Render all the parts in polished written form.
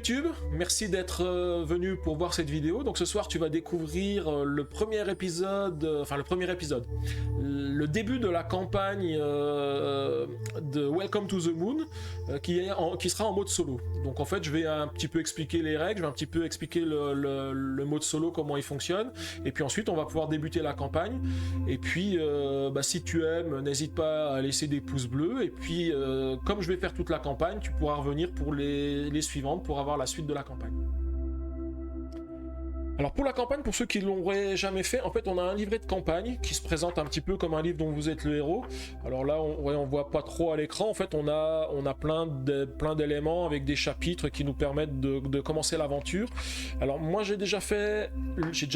YouTube, merci d'être venu pour voir cette vidéo. Donc ce soir tu vas découvrir le premier épisode, le début de la campagne de Welcome to the Moon qui sera en mode solo. Donc en fait je vais un petit peu expliquer les règles, je vais un petit peu expliquer le mode solo, comment il fonctionne, et puis ensuite on va pouvoir débuter la campagne. Et puis si tu aimes, n'hésite pas à laisser des pouces bleus, et puis comme je vais faire toute la campagne, tu pourras revenir pour les suivantes pour avoir la suite de la campagne. Alors pour la campagne, pour ceux qui ne l'auraient jamais fait, en fait on a un livret de campagne qui se présente un petit peu comme un livre dont vous êtes le héros. Alors là on voit pas trop à l'écran, en fait on a plein d'éléments avec des chapitres qui nous permettent de commencer l'aventure. Alors moi j'ai déjà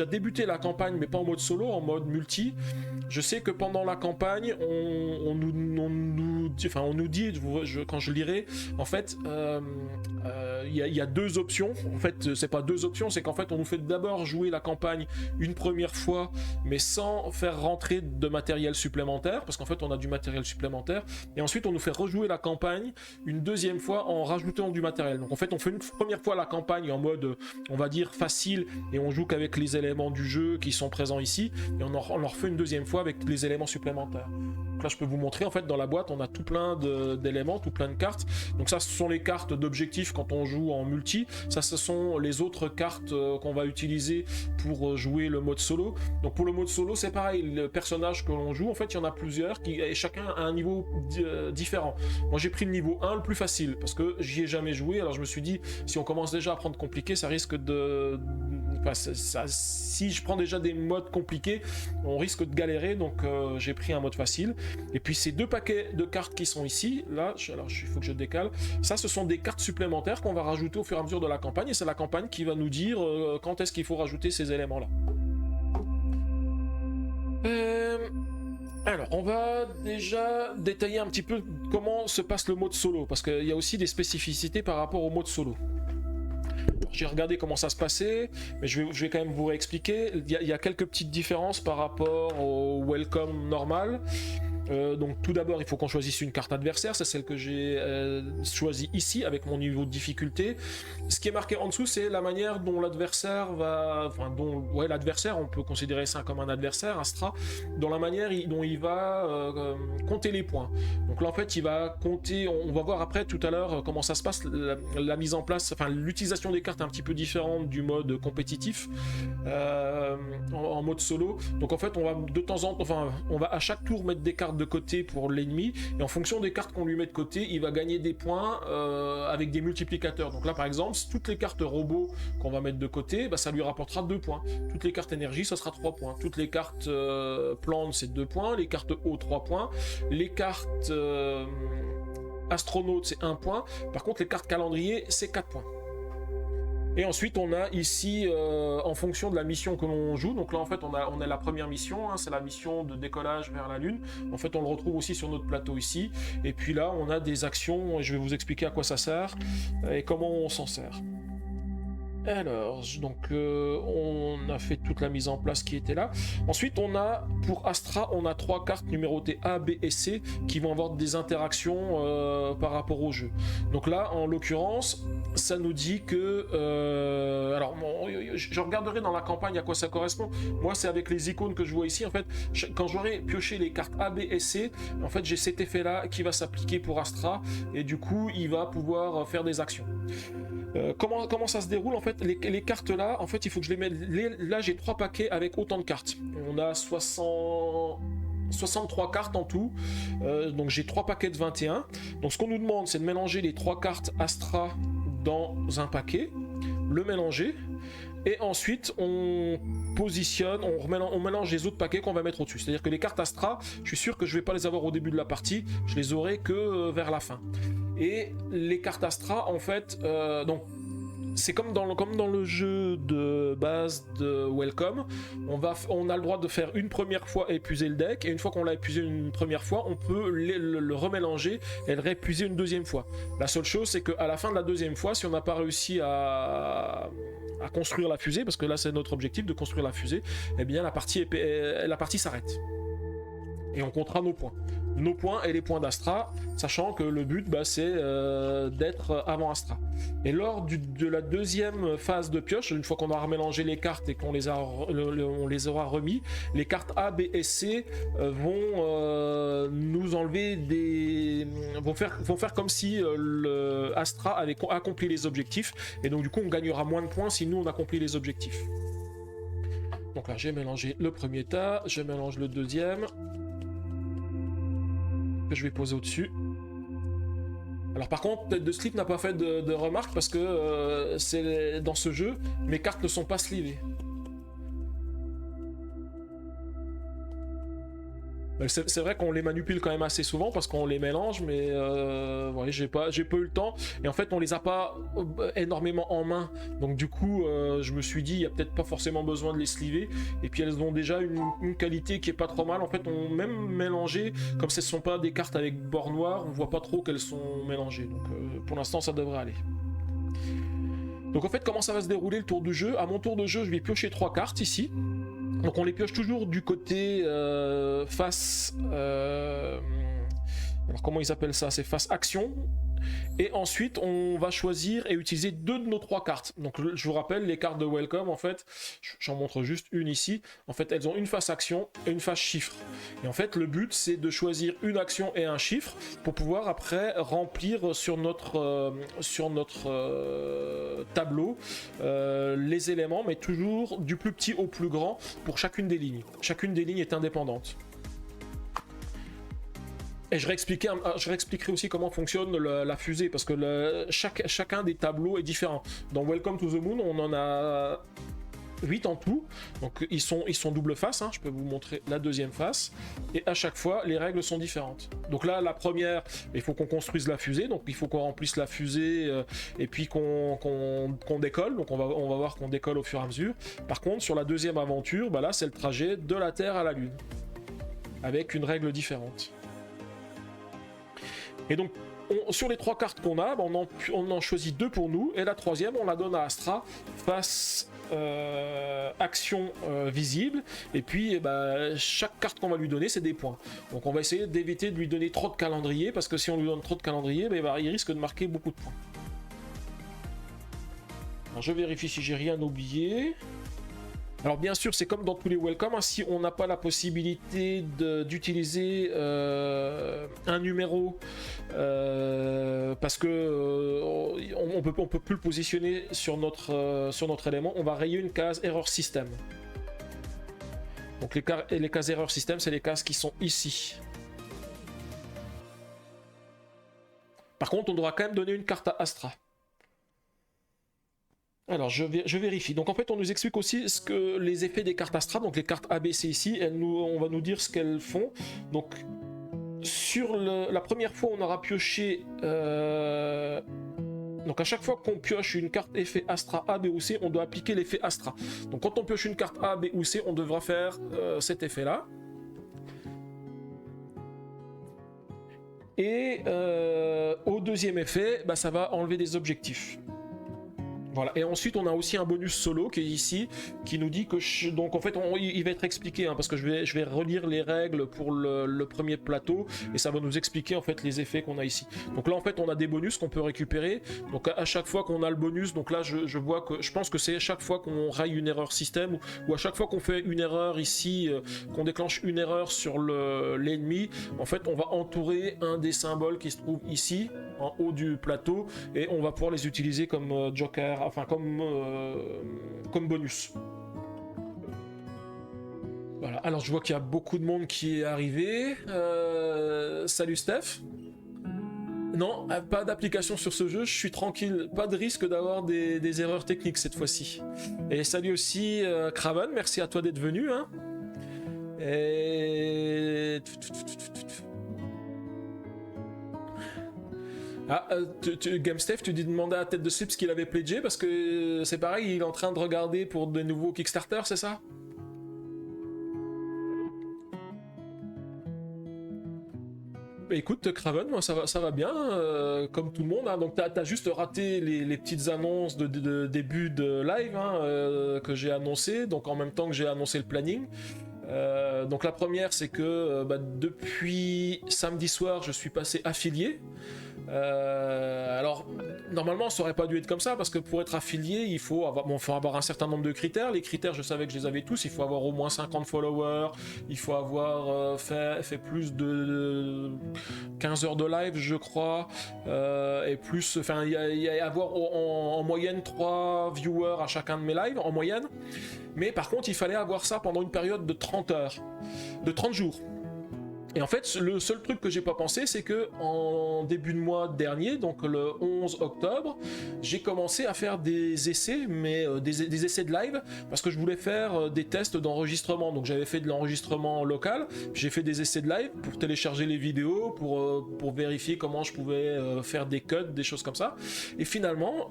débuté la campagne, mais pas en mode solo, en mode multi. Je sais que pendant la campagne on nous dit, quand je lirai, en fait il y a deux options. En fait c'est pas deux options, c'est qu'en fait on nous fait d'abord jouer la campagne une première fois, mais sans faire rentrer de matériel supplémentaire, parce qu'en fait on a du matériel supplémentaire, et ensuite on nous fait rejouer la campagne une deuxième fois en rajoutant du matériel. Donc en fait on fait une première fois la campagne en mode, on va dire, facile, et on joue qu'avec les éléments du jeu qui sont présents ici, et on en refait une deuxième fois avec les éléments supplémentaires. Donc là je peux vous montrer, en fait dans la boîte on a tout plein d'éléments, tout plein de cartes. Donc ça ce sont les cartes d'objectifs quand on joue en multi, ça ce sont les autres cartes qu'on va utiliser pour jouer le mode solo. Donc pour le mode solo c'est pareil, le personnage que l'on joue, en fait il y en a plusieurs et chacun a un niveau différent. Moi j'ai pris le niveau 1 le plus facile parce que j'y ai jamais joué, alors je me suis dit si on commence déjà à prendre compliqué, ça risque de... si je prends déjà des modes compliqués, on risque de galérer, donc j'ai pris un mode facile. Et puis ces deux paquets de cartes qui sont ici, là, alors il faut que je décale, ça ce sont des cartes supplémentaires qu'on va rajouter au fur et à mesure de la campagne, et c'est la campagne qui va nous dire quand est-ce qu'il faut rajouter ces éléments là. Alors on va déjà détailler un petit peu comment se passe le mode solo, parce qu'il y a aussi des spécificités par rapport au mode solo. J'ai regardé comment ça se passait, mais je vais quand même vous réexpliquer. Il y a quelques petites différences par rapport au welcome normal. Donc tout d'abord il faut qu'on choisisse une carte adversaire, c'est celle que j'ai choisie ici avec mon niveau de difficulté. Ce qui est marqué en dessous c'est la manière dont l'adversaire va, l'adversaire, on peut considérer ça comme un adversaire, Astra, dans la manière dont il va compter les points. Donc là en fait il va compter, on va voir après tout à l'heure comment ça se passe, la mise en place, enfin l'utilisation des cartes est un petit peu différente du mode compétitif en mode solo. Donc en fait on va de temps en temps, on va à chaque tour mettre des cartes de côté pour l'ennemi, et en fonction des cartes qu'on lui met de côté, il va gagner des points avec des multiplicateurs. Donc là par exemple, toutes les cartes robots qu'on va mettre de côté, ça lui rapportera 2 points. Toutes les cartes énergie, ça sera 3 points. Toutes les cartes plantes, c'est 2 points. Les cartes eau, 3 points. Les cartes astronautes, c'est 1 point. Par contre, les cartes calendrier, c'est 4 points. Et ensuite on a ici en fonction de la mission que l'on joue, donc là en fait on a la première mission, c'est la mission de décollage vers la Lune. En fait on le retrouve aussi sur notre plateau ici, et puis là on a des actions, et je vais vous expliquer à quoi ça sert et comment on s'en sert. Alors, donc on a fait toute la mise en place qui était là. Ensuite, pour Astra, on a 3 cartes numérotées A, B et C qui vont avoir des interactions par rapport au jeu. Donc là, en l'occurrence, ça nous dit que... alors, je regarderai dans la campagne à quoi ça correspond. Moi, c'est avec les icônes que je vois ici. En fait, quand j'aurai pioché les cartes A, B et C, en fait, j'ai cet effet-là qui va s'appliquer pour Astra, et du coup, il va pouvoir faire des actions. Comment ça se déroule en fait, les cartes là, en fait il faut que je les mette, là j'ai 3 paquets avec autant de cartes, on a 63 cartes en tout, donc j'ai 3 paquets de 21, donc ce qu'on nous demande c'est de mélanger les 3 cartes Astra dans un paquet, le mélanger, et ensuite on positionne, on mélange les autres paquets qu'on va mettre au-dessus. C'est-à-dire que les cartes Astra, je suis sûr que je vais pas les avoir au début de la partie, je les aurai que vers la fin. Et les cartes Astra, en fait, donc c'est comme dans le jeu de base de Welcome, on a le droit de faire une première fois épuiser le deck, et une fois qu'on l'a épuisé une première fois, on peut le remélanger et le réépuiser une deuxième fois. La seule chose, c'est qu'à la fin de la deuxième fois, si on n'a pas réussi à construire la fusée, parce que là c'est notre objectif de construire la fusée, eh bien la partie s'arrête. Et on comptera nos points. nos points et les points d'Astra, sachant que le but c'est d'être avant Astra. Et lors de la deuxième phase de pioche, une fois qu'on aura mélangé les cartes et qu'on on les aura remis, les cartes A, B et C vont nous enlever vont faire comme si le Astra avait accompli les objectifs, et donc du coup on gagnera moins de points si nous on accomplit les objectifs. Donc là j'ai mélangé le premier tas, je mélange le deuxième que je vais poser au-dessus. Alors par contre, Tête de Slip n'a pas fait de remarque parce que c'est dans ce jeu, mes cartes ne sont pas slivées. C'est vrai qu'on les manipule quand même assez souvent parce qu'on les mélange, mais ouais, j'ai pas eu le temps. Et en fait, on les a pas énormément en main. Donc du coup, je me suis dit, il y a peut-être pas forcément besoin de les sliver. Et puis elles ont déjà une qualité qui est pas trop mal. En fait, on même mélangé, comme ce ne sont pas des cartes avec bord noir, on voit pas trop qu'elles sont mélangées. Donc pour l'instant, ça devrait aller. Donc en fait, comment ça va se dérouler le tour du jeu? À mon tour de jeu, je vais piocher 3 cartes ici. Donc on les pioche toujours du côté face... alors comment ils appellent ça? C'est face action. Et ensuite on va choisir et utiliser 2 de nos 3 cartes. Donc je vous rappelle, les cartes de Welcome, en fait, j'en montre juste une ici. En fait, elles ont une face action et une face chiffre. Et en fait, le but c'est de choisir une action et un chiffre pour pouvoir après remplir sur notre tableau les éléments, mais toujours du plus petit au plus grand pour chacune des lignes. Chacune des lignes est indépendante. Et je réexpliquerai aussi comment fonctionne la fusée, parce que chacun des tableaux est différent. Dans Welcome to the Moon, on en a 8 en tout, donc ils sont double face, hein. Je peux vous montrer la deuxième face, et à chaque fois, les règles sont différentes. Donc là, la première, il faut qu'on construise la fusée, donc il faut qu'on remplisse la fusée, et puis qu'on décolle, donc on va voir qu'on décolle au fur et à mesure. Par contre, sur la deuxième aventure, là, c'est le trajet de la Terre à la Lune, avec une règle différente. Et donc, sur les 3 cartes qu'on a, on en choisit 2 pour nous, et la troisième, on la donne à Astra, face action visible, et puis chaque carte qu'on va lui donner, c'est des points. Donc on va essayer d'éviter de lui donner trop de calendrier, parce que si on lui donne trop de calendrier, il risque de marquer beaucoup de points. Alors, je vérifie si j'ai rien oublié. Alors bien sûr, c'est comme dans tous les Welcome, hein, si on n'a pas la possibilité d'utiliser un numéro parce que on peut plus le positionner sur notre élément, on va rayer une case erreur système. Donc les cases erreur système, c'est les cases qui sont ici. Par contre, on devra quand même donner une carte à Astra. Alors, je vérifie. Donc, en fait, on nous explique aussi ce que les effets des cartes Astra, donc les cartes ABC ici, on va nous dire ce qu'elles font. Donc, sur la première fois, on aura pioché... Donc, à chaque fois qu'on pioche une carte effet Astra A, B ou C, on doit appliquer l'effet Astra. Donc, quand on pioche une carte A, B ou C, on devra faire cet effet-là. Et au deuxième effet, ça va enlever des objectifs. Voilà. Et ensuite, on a aussi un bonus solo qui est ici, qui nous dit que... Donc en fait, il va être expliqué, hein, parce que je vais relire les règles pour le premier plateau, et ça va nous expliquer en fait les effets qu'on a ici. Donc là, en fait, on a des bonus qu'on peut récupérer. Donc à chaque fois qu'on a le bonus, donc là, je vois que... Je pense que c'est chaque fois qu'on raille une erreur système, ou à chaque fois qu'on fait une erreur ici, qu'on déclenche une erreur sur l'ennemi, en fait, on va entourer un des symboles qui se trouve ici, en haut du plateau, et on va pouvoir les utiliser comme joker, enfin comme bonus. Voilà, alors je vois qu'il y a beaucoup de monde qui est arrivé. Salut Steph. Non, pas d'application sur ce jeu, je suis tranquille, pas de risque d'avoir des erreurs techniques cette fois-ci. Et salut aussi Craven, merci à toi d'être venu. Hein. Et... Ah, GameStef, tu dis demander à Tête de Slip ce qu'il avait pledgé, parce que c'est pareil, il est en train de regarder pour de nouveaux Kickstarter, c'est ça? Bah écoute, Craven, moi ça va bien, comme tout le monde, hein. Donc t'as juste raté les petites annonces de début de live, hein, que j'ai annoncé, donc en même temps que j'ai annoncé le planning. Donc la première, c'est que depuis samedi soir, je suis passé affilié. Alors, normalement, ça aurait pas dû être comme ça, parce que pour être affilié, il faut avoir un certain nombre de critères. Les critères, je savais que je les avais tous. Il faut avoir au moins 50 followers, il faut avoir fait plus de 15 heures de live, je crois, et plus, enfin, il y a avoir en moyenne 3 viewers à chacun de mes lives, en moyenne. Mais par contre, il fallait avoir ça pendant une période de 30 heures, de 30 jours. Et en fait, le seul truc que j'ai pas pensé, c'est que en début de mois dernier, donc le 11 octobre, j'ai commencé à faire des essais, mais des essais de live, parce que je voulais faire des tests d'enregistrement. Donc j'avais fait de l'enregistrement local, j'ai fait des essais de live pour télécharger les vidéos, pour vérifier comment je pouvais faire des cuts, des choses comme ça. Et finalement,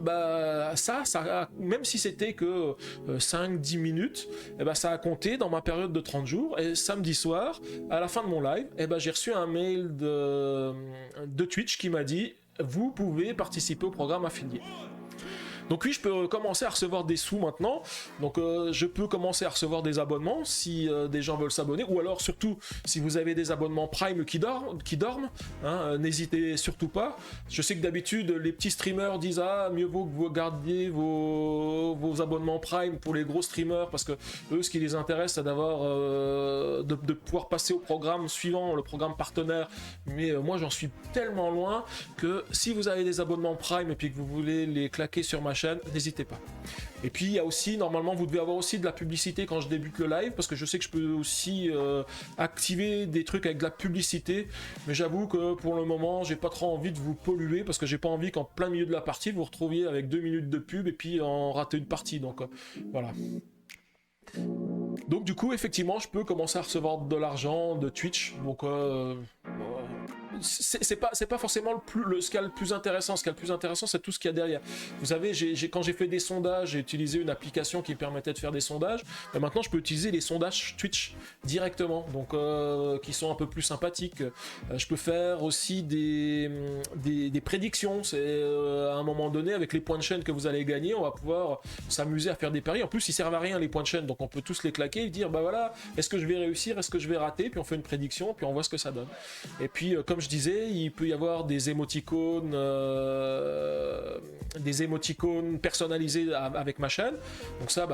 même si c'était que 5-10 minutes, ça a compté dans ma période de 30 jours. Et samedi soir, à la fin de mon live, j'ai reçu un mail de Twitch qui m'a dit « Vous pouvez participer au programme affilié ». Donc oui, je peux commencer à recevoir des sous maintenant. Donc je peux commencer à recevoir des abonnements si des gens veulent s'abonner. Ou alors surtout, si vous avez des abonnements Prime qui dorment, hein, n'hésitez surtout pas. Je sais que d'habitude, les petits streamers disent « Ah, mieux vaut que vous gardiez vos abonnements Prime pour les gros streamers. » Parce que eux, ce qui les intéresse, c'est d'avoir de pouvoir passer au programme suivant, le programme partenaire. Mais moi, j'en suis tellement loin que si vous avez des abonnements Prime et puis que vous voulez les claquer sur ma chaîne, n'hésitez pas. Et puis il y a aussi, normalement vous devez avoir aussi de la publicité quand je débute le live, parce que je sais que je peux aussi activer des trucs avec de la publicité, mais j'avoue que pour le moment j'ai pas trop envie de vous polluer, parce que j'ai pas envie qu'en plein milieu de la partie vous vous retrouviez avec 2 minutes de pub et puis en rater une partie, donc voilà. Donc du coup effectivement je peux commencer à recevoir de l'argent de Twitch, donc c'est pas forcément ce qu'il y a le plus intéressant. Ce qu'il y a le plus intéressant, c'est tout ce qu'il y a derrière. Vous savez, quand j'ai fait des sondages, j'ai utilisé une application qui me permettait de faire des sondages. Et maintenant, je peux utiliser les sondages Twitch directement, donc qui sont un peu plus sympathiques. Je peux faire aussi des prédictions. C'est à un moment donné, avec les points de chaîne que vous allez gagner, on va pouvoir s'amuser à faire des paris. En plus, ils servent à rien les points de chaîne, donc on peut tous les claquer et dire bah voilà, est-ce que je vais réussir, est-ce que je vais rater, puis on fait une prédiction, puis on voit ce que ça donne. Et puis comme je disais, il peut y avoir des émoticônes personnalisés avec ma chaîne. Donc ça,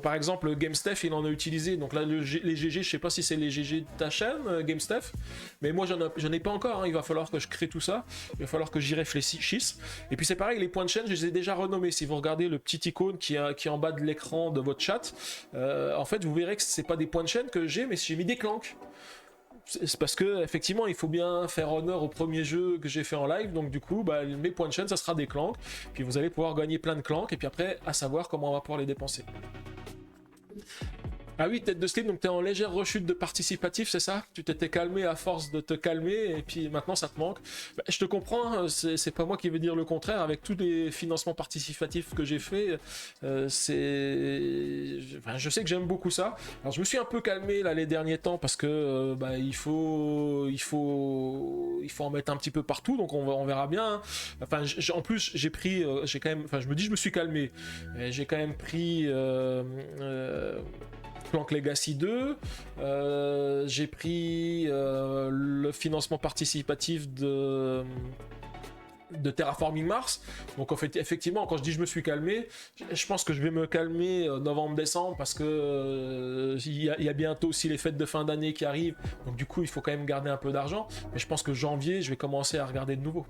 par exemple, GameStef, il en a utilisé. Donc là, les GG, je sais pas si c'est les GG de ta chaîne, GameStef, mais moi, j'en ai pas encore. Hein. Il va falloir que je crée tout ça. Il va falloir que j'y réfléchisse. Et puis c'est pareil, les points de chaîne, je les ai déjà renommés. Si vous regardez le petit icône qui est en bas de l'écran de votre chat, en fait, vous verrez que c'est pas des points de chaîne que j'ai, mais j'ai mis des clanks. C'est parce que effectivement il faut bien faire honneur au premier jeu que j'ai fait en live, donc du coup mes points de chaîne ça sera des clanks, puis vous allez pouvoir gagner plein de clanks, et puis après à savoir comment on va pouvoir les dépenser. Ah oui, tête de slip, donc t'es en légère rechute de participatif, c'est ça? Tu t'étais calmé à force de te calmer, et puis maintenant ça te manque. Je te comprends, c'est pas moi qui veux dire le contraire, avec tous les financements participatifs que j'ai fait, je sais que j'aime beaucoup ça. Alors je me suis un peu calmé là les derniers temps, parce que il faut en mettre un petit peu partout, donc on verra bien. Enfin, en plus j'ai pris, j'ai quand même, enfin je me dis je me suis calmé, j'ai quand même pris Planck Legacy 2, j'ai pris le financement participatif de Terraforming Mars. Donc en fait, effectivement, quand je dis je me suis calmé, je pense que je vais me calmer novembre-décembre, parce que il y a bientôt aussi les fêtes de fin d'année qui arrivent, donc du coup il faut quand même garder un peu d'argent, mais je pense que janvier je vais commencer à regarder de nouveau.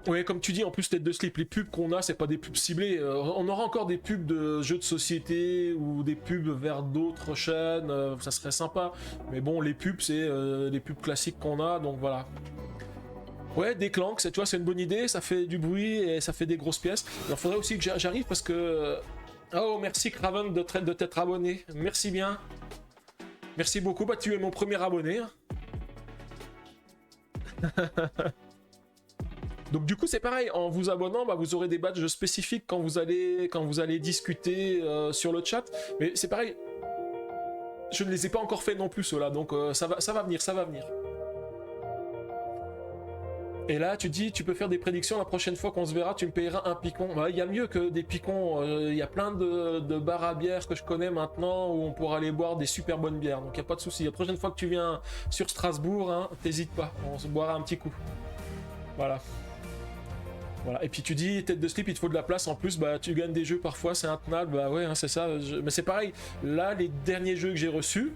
Oui, comme tu dis, en plus tête de slip, les pubs qu'on a, c'est pas des pubs ciblées. On aura encore des pubs de jeux de société ou des pubs vers d'autres chaînes, ça serait sympa. Mais bon, les pubs, c'est les pubs classiques qu'on a, donc voilà. Ouais, des clanks, tu vois, c'est une bonne idée, ça fait du bruit et ça fait des grosses pièces. Il faudrait aussi que j'arrive, parce que... Oh, merci Craven de t'être abonné, merci bien. Merci beaucoup, tu es mon premier abonné. Donc du coup c'est pareil, en vous abonnant, vous aurez des badges spécifiques quand vous allez discuter sur le chat. Mais c'est pareil, je ne les ai pas encore fait non plus ceux-là, donc ça va venir, ça va venir. Et là, tu dis, tu peux faire des prédictions, la prochaine fois qu'on se verra, tu me payeras un picon. Bah, il y a mieux que des picons. Il y a plein de bars à bière que je connais maintenant où on pourra aller boire des super bonnes bières. Donc il n'y a pas de souci. La prochaine fois que tu viens sur Strasbourg, hein, t'hésites pas, on se boira un petit coup. Voilà. Voilà. Et puis tu dis, tête de slip, il te faut de la place. En plus, bah, tu gagnes des jeux parfois, c'est intenable. Bah ouais, hein, c'est ça. Mais c'est pareil. Là, les derniers jeux que j'ai reçus,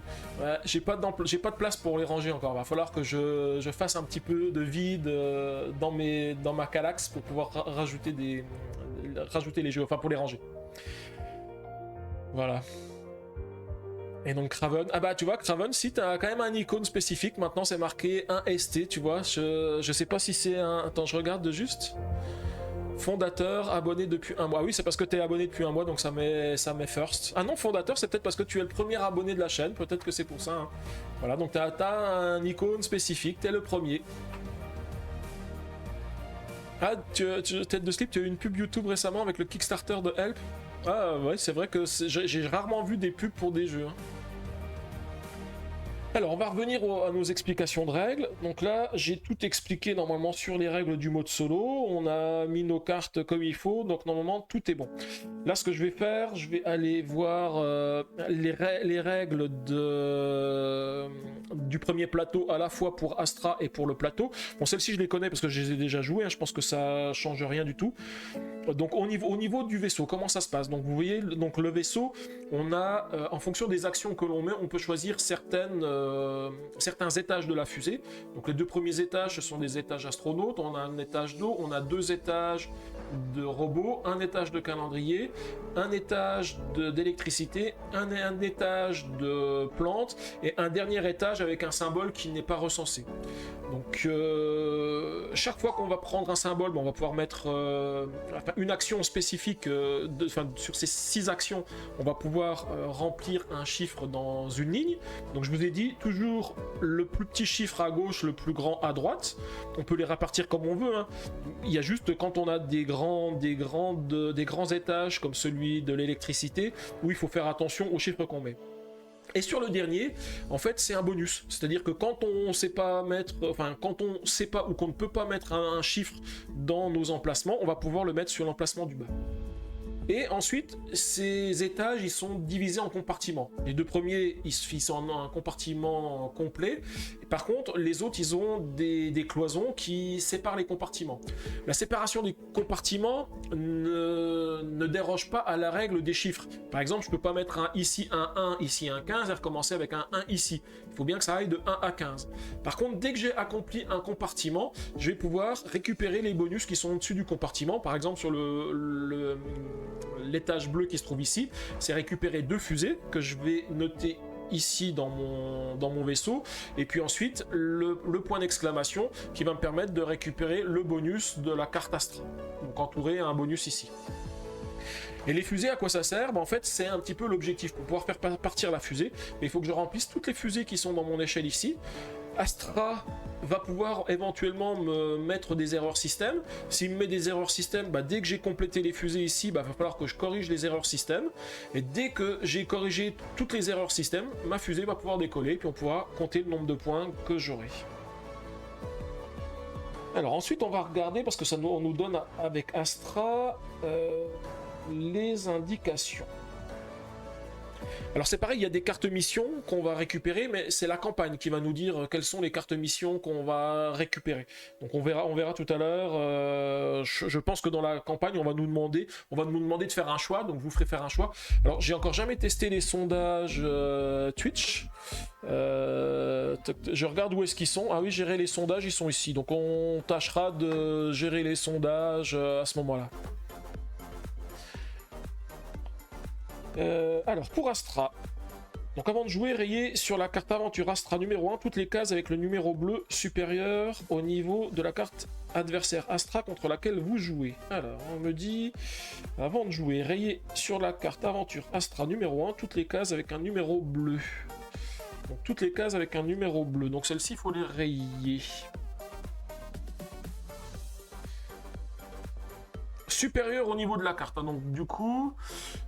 j'ai pas de place pour les ranger encore. Va falloir que je fasse un petit peu de vide dans ma Kallax pour pouvoir rajouter les jeux, enfin pour les ranger. Voilà. Et donc Craven, ah bah tu vois Craven, si t'as quand même un icône spécifique, maintenant c'est marqué 1ST, tu vois, je sais pas si c'est un... Attends, je regarde de juste. Fondateur, abonné depuis un mois. Oui, c'est parce que t'es abonné depuis un mois, donc ça met first. Ah non, fondateur, c'est peut-être parce que tu es le premier abonné de la chaîne, peut-être que c'est pour ça. Hein. Voilà, donc t'as un icône spécifique, t'es le premier. Ah, tête de slip, tu as eu une pub YouTube récemment avec le Kickstarter de Help. Ah ouais, c'est vrai que j'ai rarement vu des pubs pour des jeux. Hein. Alors, on va revenir à nos explications de règles. Donc là, j'ai tout expliqué normalement sur les règles du mode solo. On a mis nos cartes comme il faut, donc normalement, tout est bon. Là, ce que je vais faire, je vais aller voir les règles du premier plateau, à la fois pour Astra et pour le plateau. Bon, celles-ci, je les connais parce que je les ai déjà jouées. Hein. Je pense que ça change rien du tout. Donc, au niveau du vaisseau, comment ça se passe? Donc, vous voyez, donc le vaisseau, on a, en fonction des actions que l'on met, on peut choisir certains étages de la fusée. Donc les deux premiers étages, ce sont des étages astronautes. On a un étage d'eau, on a deux étages de robots, un étage de calendrier, un étage d'électricité, un étage de plantes et un dernier étage avec un symbole qui n'est pas recensé. Donc chaque fois qu'on va prendre un symbole, on va pouvoir mettre une action spécifique sur ces 6 actions, on va pouvoir remplir un chiffre dans une ligne. Donc je vous ai dit, toujours le plus petit chiffre à gauche, le plus grand à droite. On peut les répartir comme on veut. Hein. Il y a juste quand on a des grands étages comme celui de l'électricité où il faut faire attention aux chiffres qu'on met. Et sur le dernier, en fait, c'est un bonus. C'est-à-dire que quand on sait pas quand on sait pas ou qu'on ne peut pas mettre un chiffre dans nos emplacements, on va pouvoir le mettre sur l'emplacement du bas. Et ensuite, ces étages, ils sont divisés en compartiments. Les deux premiers, ils sont en un compartiment complet. Par contre, les autres, ils ont des cloisons qui séparent les compartiments. La séparation des compartiments ne déroge pas à la règle des chiffres. Par exemple, je ne peux pas mettre ici un 1, ici un 15 et recommencer avec un 1 ici. Il faut bien que ça aille de 1 à 15. Par contre, dès que j'ai accompli un compartiment, je vais pouvoir récupérer les bonus qui sont au-dessus du compartiment. Par exemple, sur l'étage bleu qui se trouve ici, c'est récupérer 2 fusées que je vais noter ici dans mon vaisseau, et puis ensuite le point d'exclamation qui va me permettre de récupérer le bonus de la carte Astra, donc entouré à un bonus ici. Et les fusées, à quoi ça sert? En fait, c'est un petit peu l'objectif pour pouvoir faire partir la fusée. Mais il faut que je remplisse toutes les fusées qui sont dans mon échelle ici. Astra va pouvoir éventuellement me mettre des erreurs système. S'il me met des erreurs système, dès que j'ai complété les fusées ici, va falloir que je corrige les erreurs système. Et dès que j'ai corrigé toutes les erreurs système, ma fusée va pouvoir décoller, puis on pourra compter le nombre de points que j'aurai. Alors ensuite, on va regarder, parce que on nous donne avec Astra les indications. Alors c'est pareil, il y a des cartes missions qu'on va récupérer, mais c'est la campagne qui va nous dire quelles sont les cartes missions qu'on va récupérer. Donc on verra tout à l'heure. Je pense que dans la campagne, on va nous demander de faire un choix, donc vous ferez faire un choix. Alors j'ai encore jamais testé les sondages Twitch. Je regarde où est-ce qu'ils sont. Ah oui, gérer les sondages, ils sont ici. Donc on tâchera de gérer les sondages à ce moment-là. Alors pour Astra, donc avant de jouer, rayez sur la carte aventure Astra numéro 1 toutes les cases avec le numéro bleu supérieur au niveau de la carte adversaire Astra contre laquelle vous jouez. Alors on me dit, avant de jouer, rayez sur la carte aventure Astra numéro 1 toutes les cases avec un numéro bleu. Donc toutes les cases avec un numéro bleu, donc celles-ci il faut les rayer. supérieur au niveau de la carte. Hein. Donc du coup,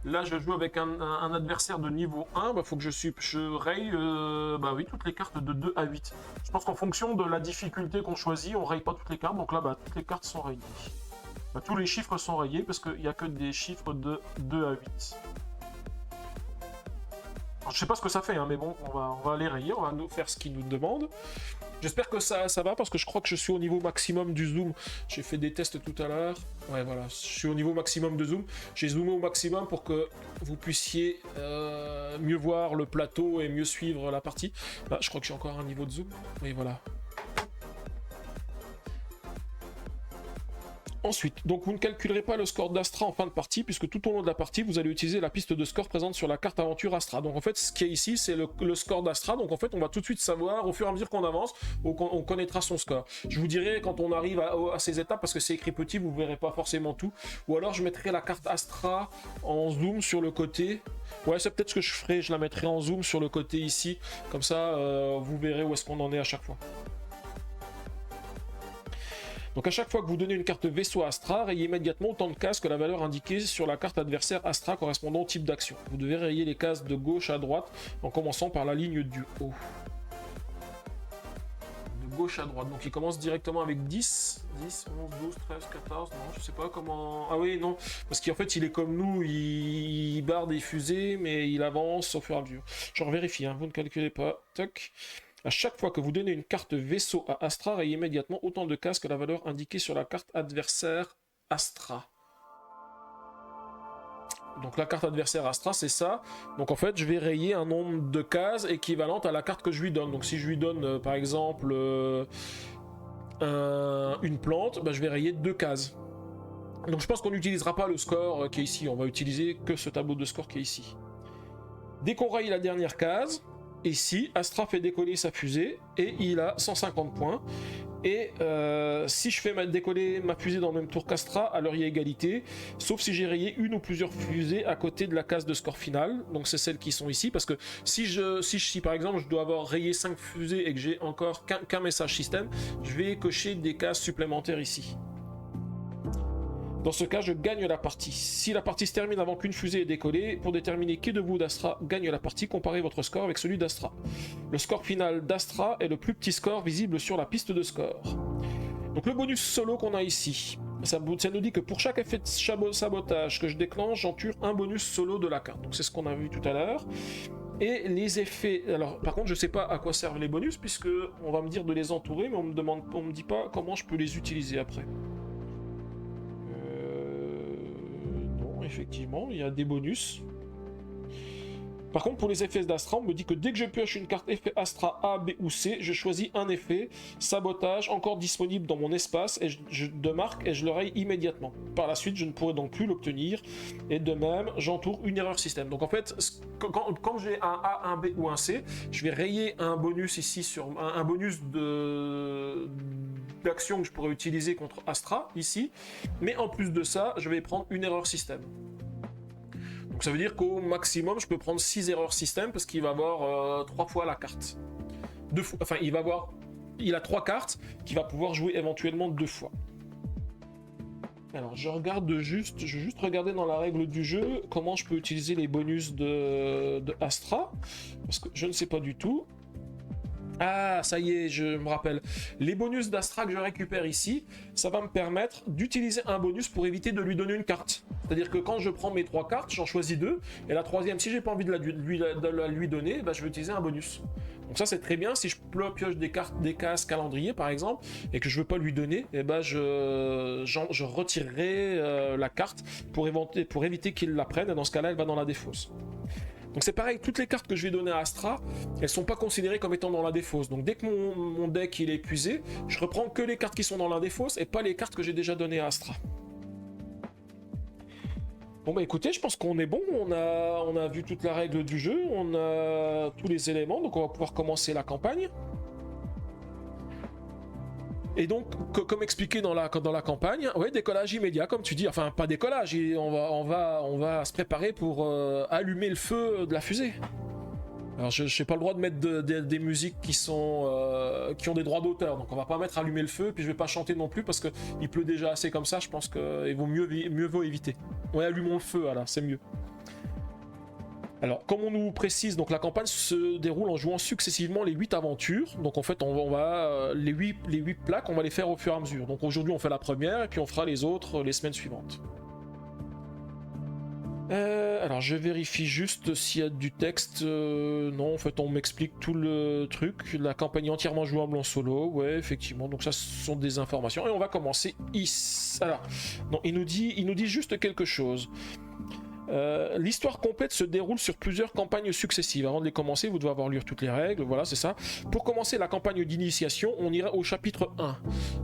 là je joue avec un adversaire de niveau 1, bah, faut que je raye bah oui, toutes les cartes de 2 à 8. Je pense qu'en fonction de la difficulté qu'on choisit, on raye pas toutes les cartes, donc là bah, toutes les cartes sont rayées. Bah, tous les chiffres sont rayés parce qu'il n'y a que des chiffres de 2 à 8. Alors, je sais pas ce que ça fait, hein, mais bon, on va les rayer, on va nous faire ce qu'ils nous demandent. J'espère que ça va parce que je crois que je suis au niveau maximum du zoom. J'ai fait des tests tout à l'heure. Ouais, voilà, je suis au niveau maximum de zoom. J'ai zoomé au maximum pour que vous puissiez mieux voir le plateau et mieux suivre la partie. Bah, je crois que j'ai encore un niveau de zoom. Oui, voilà. Ensuite, donc vous ne calculerez pas le score d'Astra en fin de partie, puisque tout au long de la partie, vous allez utiliser la piste de score présente sur la carte aventure Astra. Donc en fait, ce qui est ici, c'est le score d'Astra. Donc en fait, on va tout de suite savoir, au fur et à mesure qu'on avance, on connaîtra son score. Je vous dirai quand on arrive à ces étapes, parce que c'est écrit petit, vous ne verrez pas forcément tout. Ou alors je mettrai la carte Astra en zoom sur le côté. Ouais, c'est peut-être ce que je ferai, je la mettrai en zoom sur le côté ici. Comme ça, vous verrez où est-ce qu'on en est à chaque fois. Donc à chaque fois que vous donnez une carte vaisseau Astra, rayez immédiatement autant de cases que la valeur indiquée sur la carte adversaire Astra correspondant au type d'action. Vous devez rayer les cases de gauche à droite en commençant par la ligne du haut. De gauche à droite, donc il commence directement avec 10, 11, 12, 13, 14, non je sais pas comment... Ah oui non, parce qu'en fait il est comme nous, il barre des fusées mais il avance au fur et à mesure. Je revérifie, hein, vous ne calculez pas, toc. À chaque fois que vous donnez une carte vaisseau à Astra, rayez immédiatement autant de cases que la valeur indiquée sur la carte adversaire Astra. Donc la carte adversaire Astra, c'est ça. Donc en fait, je vais rayer un nombre de cases équivalent à la carte que je lui donne. Donc si je lui donne, par exemple, une plante, bah, je vais rayer 2 cases. Donc je pense qu'on n'utilisera pas le score qui est ici. On va utiliser que ce tableau de score qui est ici. Dès qu'on raye la dernière case... Ici, Astra fait décoller sa fusée et il a 150 points. Et si je fais décoller ma fusée dans le même tour qu'Astra, alors il y a égalité. Sauf si j'ai rayé une ou plusieurs fusées à côté de la case de score final. Donc c'est celles qui sont ici. Parce que si par exemple je dois avoir rayé 5 fusées et que j'ai encore qu'un message système, je vais cocher des cases supplémentaires ici. Dans ce cas, je gagne la partie. Si la partie se termine avant qu'une fusée ait décollé, pour déterminer qui de vous d'Astra gagne la partie, comparez votre score avec celui d'Astra. Le score final d'Astra est le plus petit score visible sur la piste de score. Donc le bonus solo qu'on a ici, ça nous dit que pour chaque effet de sabotage que je déclenche, j'enture un bonus solo de la carte. Donc c'est ce qu'on a vu tout à l'heure. Et les effets... Alors par contre, je sais pas à quoi servent les bonus, puisque on va me dire de les entourer, mais on me dit pas comment je peux les utiliser après. Effectivement, il y a des bonus. Par contre, pour les effets d'Astra, on me dit que dès que je pioche une carte effet Astra A, B ou C, je choisis un effet sabotage encore disponible dans mon espace et de marque et je le raye immédiatement. Par la suite, je ne pourrai donc plus l'obtenir. Et de même, j'entoure une erreur système. Donc en fait, quand j'ai un A, un B ou un C, je vais rayer un bonus ici sur un bonus d'action que je pourrais utiliser contre Astra ici. Mais en plus de ça, je vais prendre une erreur système. Donc ça veut dire qu'au maximum, je peux prendre 6 erreurs système parce qu'il va avoir 3 fois la carte. Enfin, il a 3 cartes qu'il va pouvoir jouer éventuellement 2 fois. Alors, je vais juste regarder dans la règle du jeu comment je peux utiliser les bonus de Astra, parce que je ne sais pas du tout. Ah, ça y est, je me rappelle. Les bonus d'Astra que je récupère ici, ça va me permettre d'utiliser un bonus pour éviter de lui donner une carte. C'est-à-dire que quand je prends mes 3 cartes, j'en choisis 2, et la troisième, si j'ai pas envie de la lui donner, bah, je vais utiliser un bonus. Donc ça c'est très bien, si je pioche des cases calendrier par exemple, et que je veux pas lui donner, et bah je retirerai la carte pour éviter qu'il la prenne, et dans ce cas-là, elle va dans la défausse. Donc c'est pareil, toutes les cartes que je vais donner à Astra, elles sont pas considérées comme étant dans la défausse. Donc dès que mon deck il est épuisé, je reprends que les cartes qui sont dans la défausse et pas les cartes que j'ai déjà données à Astra. Bon bah écoutez, je pense qu'on est bon, on a vu toute la règle du jeu, on a tous les éléments, donc on va pouvoir commencer la campagne. Et donc, comme expliqué dans la campagne, ouais, décollage immédiat, comme tu dis, enfin pas décollage, on va se préparer pour allumer le feu de la fusée. Alors je n'ai pas le droit de mettre des musiques qui ont des droits d'auteur, donc on va pas mettre allumer le feu, puis je vais pas chanter non plus parce qu'il pleut déjà assez comme ça, je pense qu'il vaut mieux vaut éviter. Ouais, allumons le feu, voilà, c'est mieux. Alors, comme on nous précise, donc la campagne se déroule en jouant successivement les 8 aventures. Donc en fait, on va les 8 plaques, on va les faire au fur et à mesure. Donc aujourd'hui, on fait la première, et puis on fera les autres les semaines suivantes. Alors je vérifie juste s'il y a du texte. Non, en fait on m'explique tout le truc. La campagne est entièrement jouable en solo. Ouais, effectivement. Donc ça, ce sont des informations. Et on va commencer ici. Alors, non, il nous dit juste quelque chose. L'histoire complète se déroule sur plusieurs campagnes successives. Avant de les commencer, vous devez avoir lu toutes les règles, voilà, c'est ça. Pour commencer la campagne d'initiation, on ira au chapitre 1.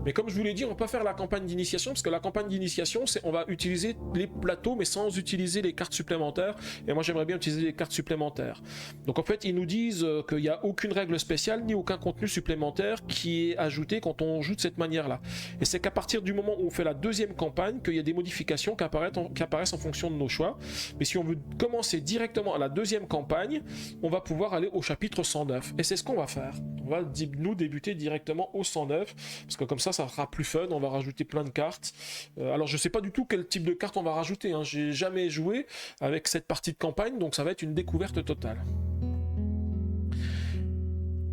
Mais comme je vous l'ai dit, on va pas faire la campagne d'initiation, parce que la campagne d'initiation, c'est on va utiliser les plateaux, mais sans utiliser les cartes supplémentaires. Et moi, j'aimerais bien utiliser les cartes supplémentaires. Donc en fait, ils nous disent qu'il n'y a aucune règle spéciale, ni aucun contenu supplémentaire qui est ajouté quand on joue de cette manière-là. Et c'est qu'à partir du moment où on fait la deuxième campagne, qu'il y a des modifications qui apparaissent en fonction de nos choix. Mais si on veut commencer directement à la deuxième campagne, on va pouvoir aller au chapitre 109. Et c'est ce qu'on va faire. On va nous débuter directement au 109, parce que comme ça sera plus fun, on va rajouter plein de cartes. Alors je sais pas du tout quel type de cartes on va rajouter, hein. J'ai jamais joué avec cette partie de campagne, donc ça va être une découverte totale.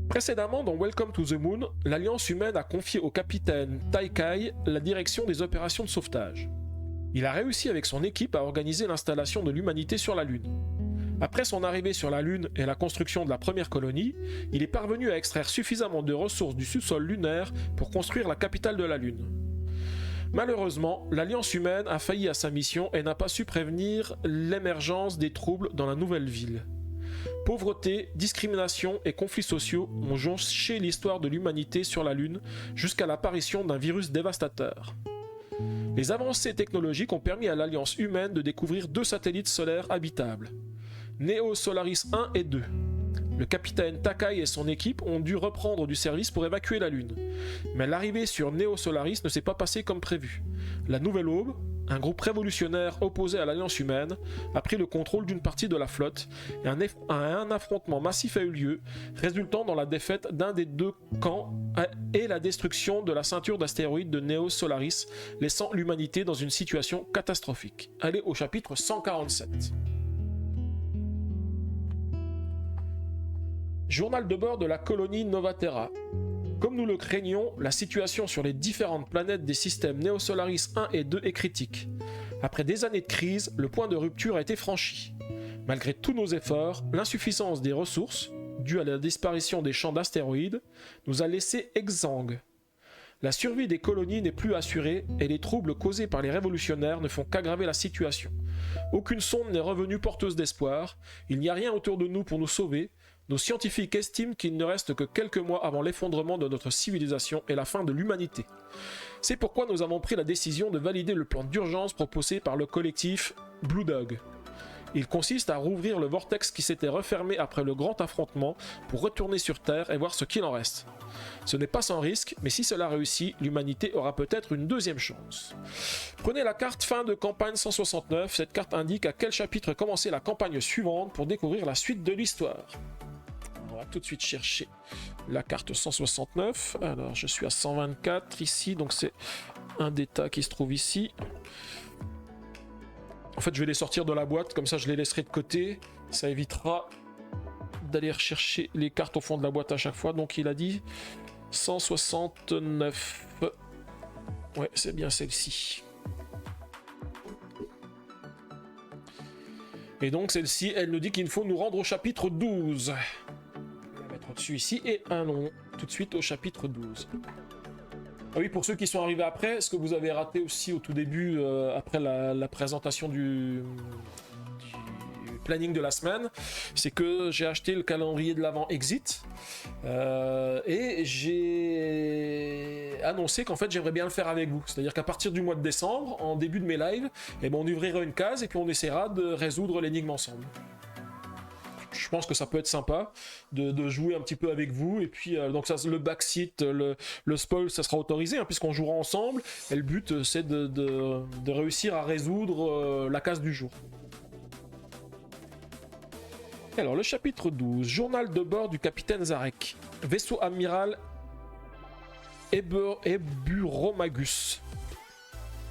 Précédemment, dans Welcome to the Moon, l'Alliance humaine a confié au capitaine Taikai la direction des opérations de sauvetage. Il a réussi avec son équipe à organiser l'installation de l'humanité sur la Lune. Après son arrivée sur la Lune et la construction de la première colonie, il est parvenu à extraire suffisamment de ressources du sous-sol lunaire pour construire la capitale de la Lune. Malheureusement, l'Alliance humaine a failli à sa mission et n'a pas su prévenir l'émergence des troubles dans la nouvelle ville. Pauvreté, discrimination et conflits sociaux ont jonché l'histoire de l'humanité sur la Lune jusqu'à l'apparition d'un virus dévastateur. Les avancées technologiques ont permis à l'Alliance humaine de découvrir 2 satellites solaires habitables, Neo Solaris 1 et 2. Le capitaine Takai et son équipe ont dû reprendre du service pour évacuer la Lune. Mais l'arrivée sur Neo Solaris ne s'est pas passée comme prévu. La Nouvelle Aube, un groupe révolutionnaire opposé à l'Alliance humaine, a pris le contrôle d'une partie de la flotte et un affrontement massif a eu lieu, résultant dans la défaite d'un des 2 camps et la destruction de la ceinture d'astéroïdes de Neo Solaris, laissant l'humanité dans une situation catastrophique. Allez au chapitre 147. Journal de bord de la colonie Novaterra. Comme nous le craignions, la situation sur les différentes planètes des systèmes Neo Solaris 1 et 2 est critique. Après des années de crise, le point de rupture a été franchi. Malgré tous nos efforts, l'insuffisance des ressources, due à la disparition des champs d'astéroïdes, nous a laissés exsangues. La survie des colonies n'est plus assurée et les troubles causés par les révolutionnaires ne font qu'aggraver la situation. Aucune sonde n'est revenue porteuse d'espoir, il n'y a rien autour de nous pour nous sauver. Nos scientifiques estiment qu'il ne reste que quelques mois avant l'effondrement de notre civilisation et la fin de l'humanité. C'est pourquoi nous avons pris la décision de valider le plan d'urgence proposé par le collectif Blue Dog. Il consiste à rouvrir le vortex qui s'était refermé après le grand affrontement pour retourner sur Terre et voir ce qu'il en reste. Ce n'est pas sans risque, mais si cela réussit, l'humanité aura peut-être une deuxième chance. Prenez la carte fin de campagne 169, cette carte indique à quel chapitre commencer la campagne suivante pour découvrir la suite de l'histoire. On va tout de suite chercher la carte 169. Alors, je suis à 124 ici, donc c'est un des tas qui se trouve ici. En fait, je vais les sortir de la boîte, comme ça je les laisserai de côté. Ça évitera d'aller rechercher les cartes au fond de la boîte à chaque fois. Donc, il a dit 169. Ouais, c'est bien celle-ci. Et donc, celle-ci, elle nous dit qu'il faut nous rendre au chapitre 12. Dessus ici et allons tout de suite au chapitre 12. Ah oui, pour ceux qui sont arrivés après, ce que vous avez raté aussi au tout début, après la présentation du planning de la semaine, c'est que j'ai acheté le calendrier de l'Avent Exit et j'ai annoncé qu'en fait j'aimerais bien le faire avec vous. C'est-à-dire qu'à partir du mois de décembre, en début de mes lives, eh ben, on ouvrira une case et puis on essaiera de résoudre l'énigme ensemble. Je pense que ça peut être sympa de jouer un petit peu avec vous et puis donc ça, le backseat, le spoil, ça sera autorisé hein, puisqu'on jouera ensemble et le but c'est de réussir à résoudre la case du jour. Alors, le chapitre 12, journal de bord du capitaine Zarek. Vaisseau amiral Eburomagus.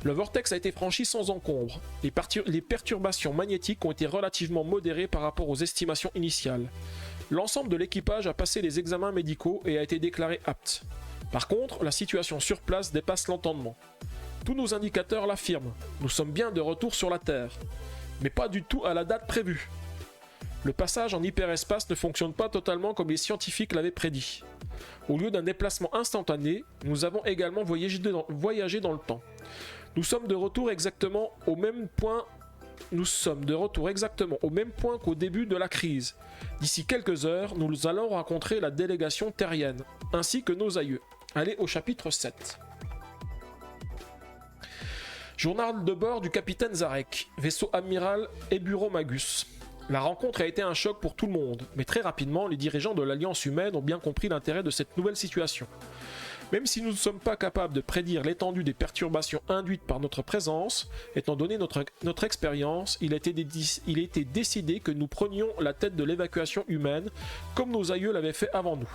Le vortex a été franchi sans encombre. Les perturbations magnétiques ont été relativement modérées par rapport aux estimations initiales. L'ensemble de l'équipage a passé les examens médicaux et a été déclaré apte. Par contre, la situation sur place dépasse l'entendement. Tous nos indicateurs l'affirment. Nous sommes bien de retour sur la Terre. Mais pas du tout à la date prévue. Le passage en hyperespace ne fonctionne pas totalement comme les scientifiques l'avaient prédit. Au lieu d'un déplacement instantané, nous avons également voyagé dans le temps. Nous sommes de retour exactement au même point qu'au début de la crise. D'ici quelques heures, nous allons rencontrer la délégation terrienne, ainsi que nos aïeux. Allez au chapitre 7. Journal de bord du capitaine Zarek, vaisseau amiral Eburomagus. La rencontre a été un choc pour tout le monde, mais très rapidement, les dirigeants de l'Alliance humaine ont bien compris l'intérêt de cette nouvelle situation. Même si nous ne sommes pas capables de prédire l'étendue des perturbations induites par notre présence, étant donné notre expérience, il a été décidé que nous prenions la tête de l'évacuation humaine, comme nos aïeux l'avaient fait avant nous.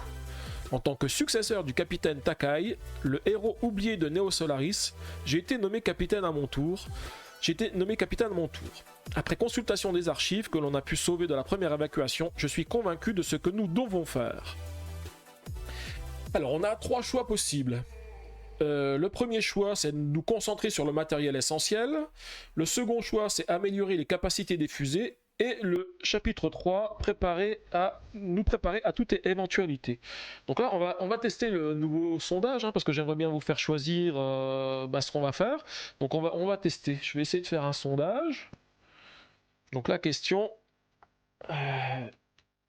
En tant que successeur du capitaine Takai, le héros oublié de Neo Solaris, j'ai été nommé capitaine à mon tour. Après consultation des archives que l'on a pu sauver de la première évacuation, je suis convaincu de ce que nous devons faire. Alors, on a 3 choix possibles. Le premier choix, c'est de nous concentrer sur le matériel essentiel. Le second choix, c'est améliorer les capacités des fusées. Et le chapitre 3, nous préparer à toute éventualité. Donc là, on va tester le nouveau sondage, parce que j'aimerais bien vous faire choisir ce qu'on va faire. Donc on va tester. Je vais essayer de faire un sondage. Donc la question,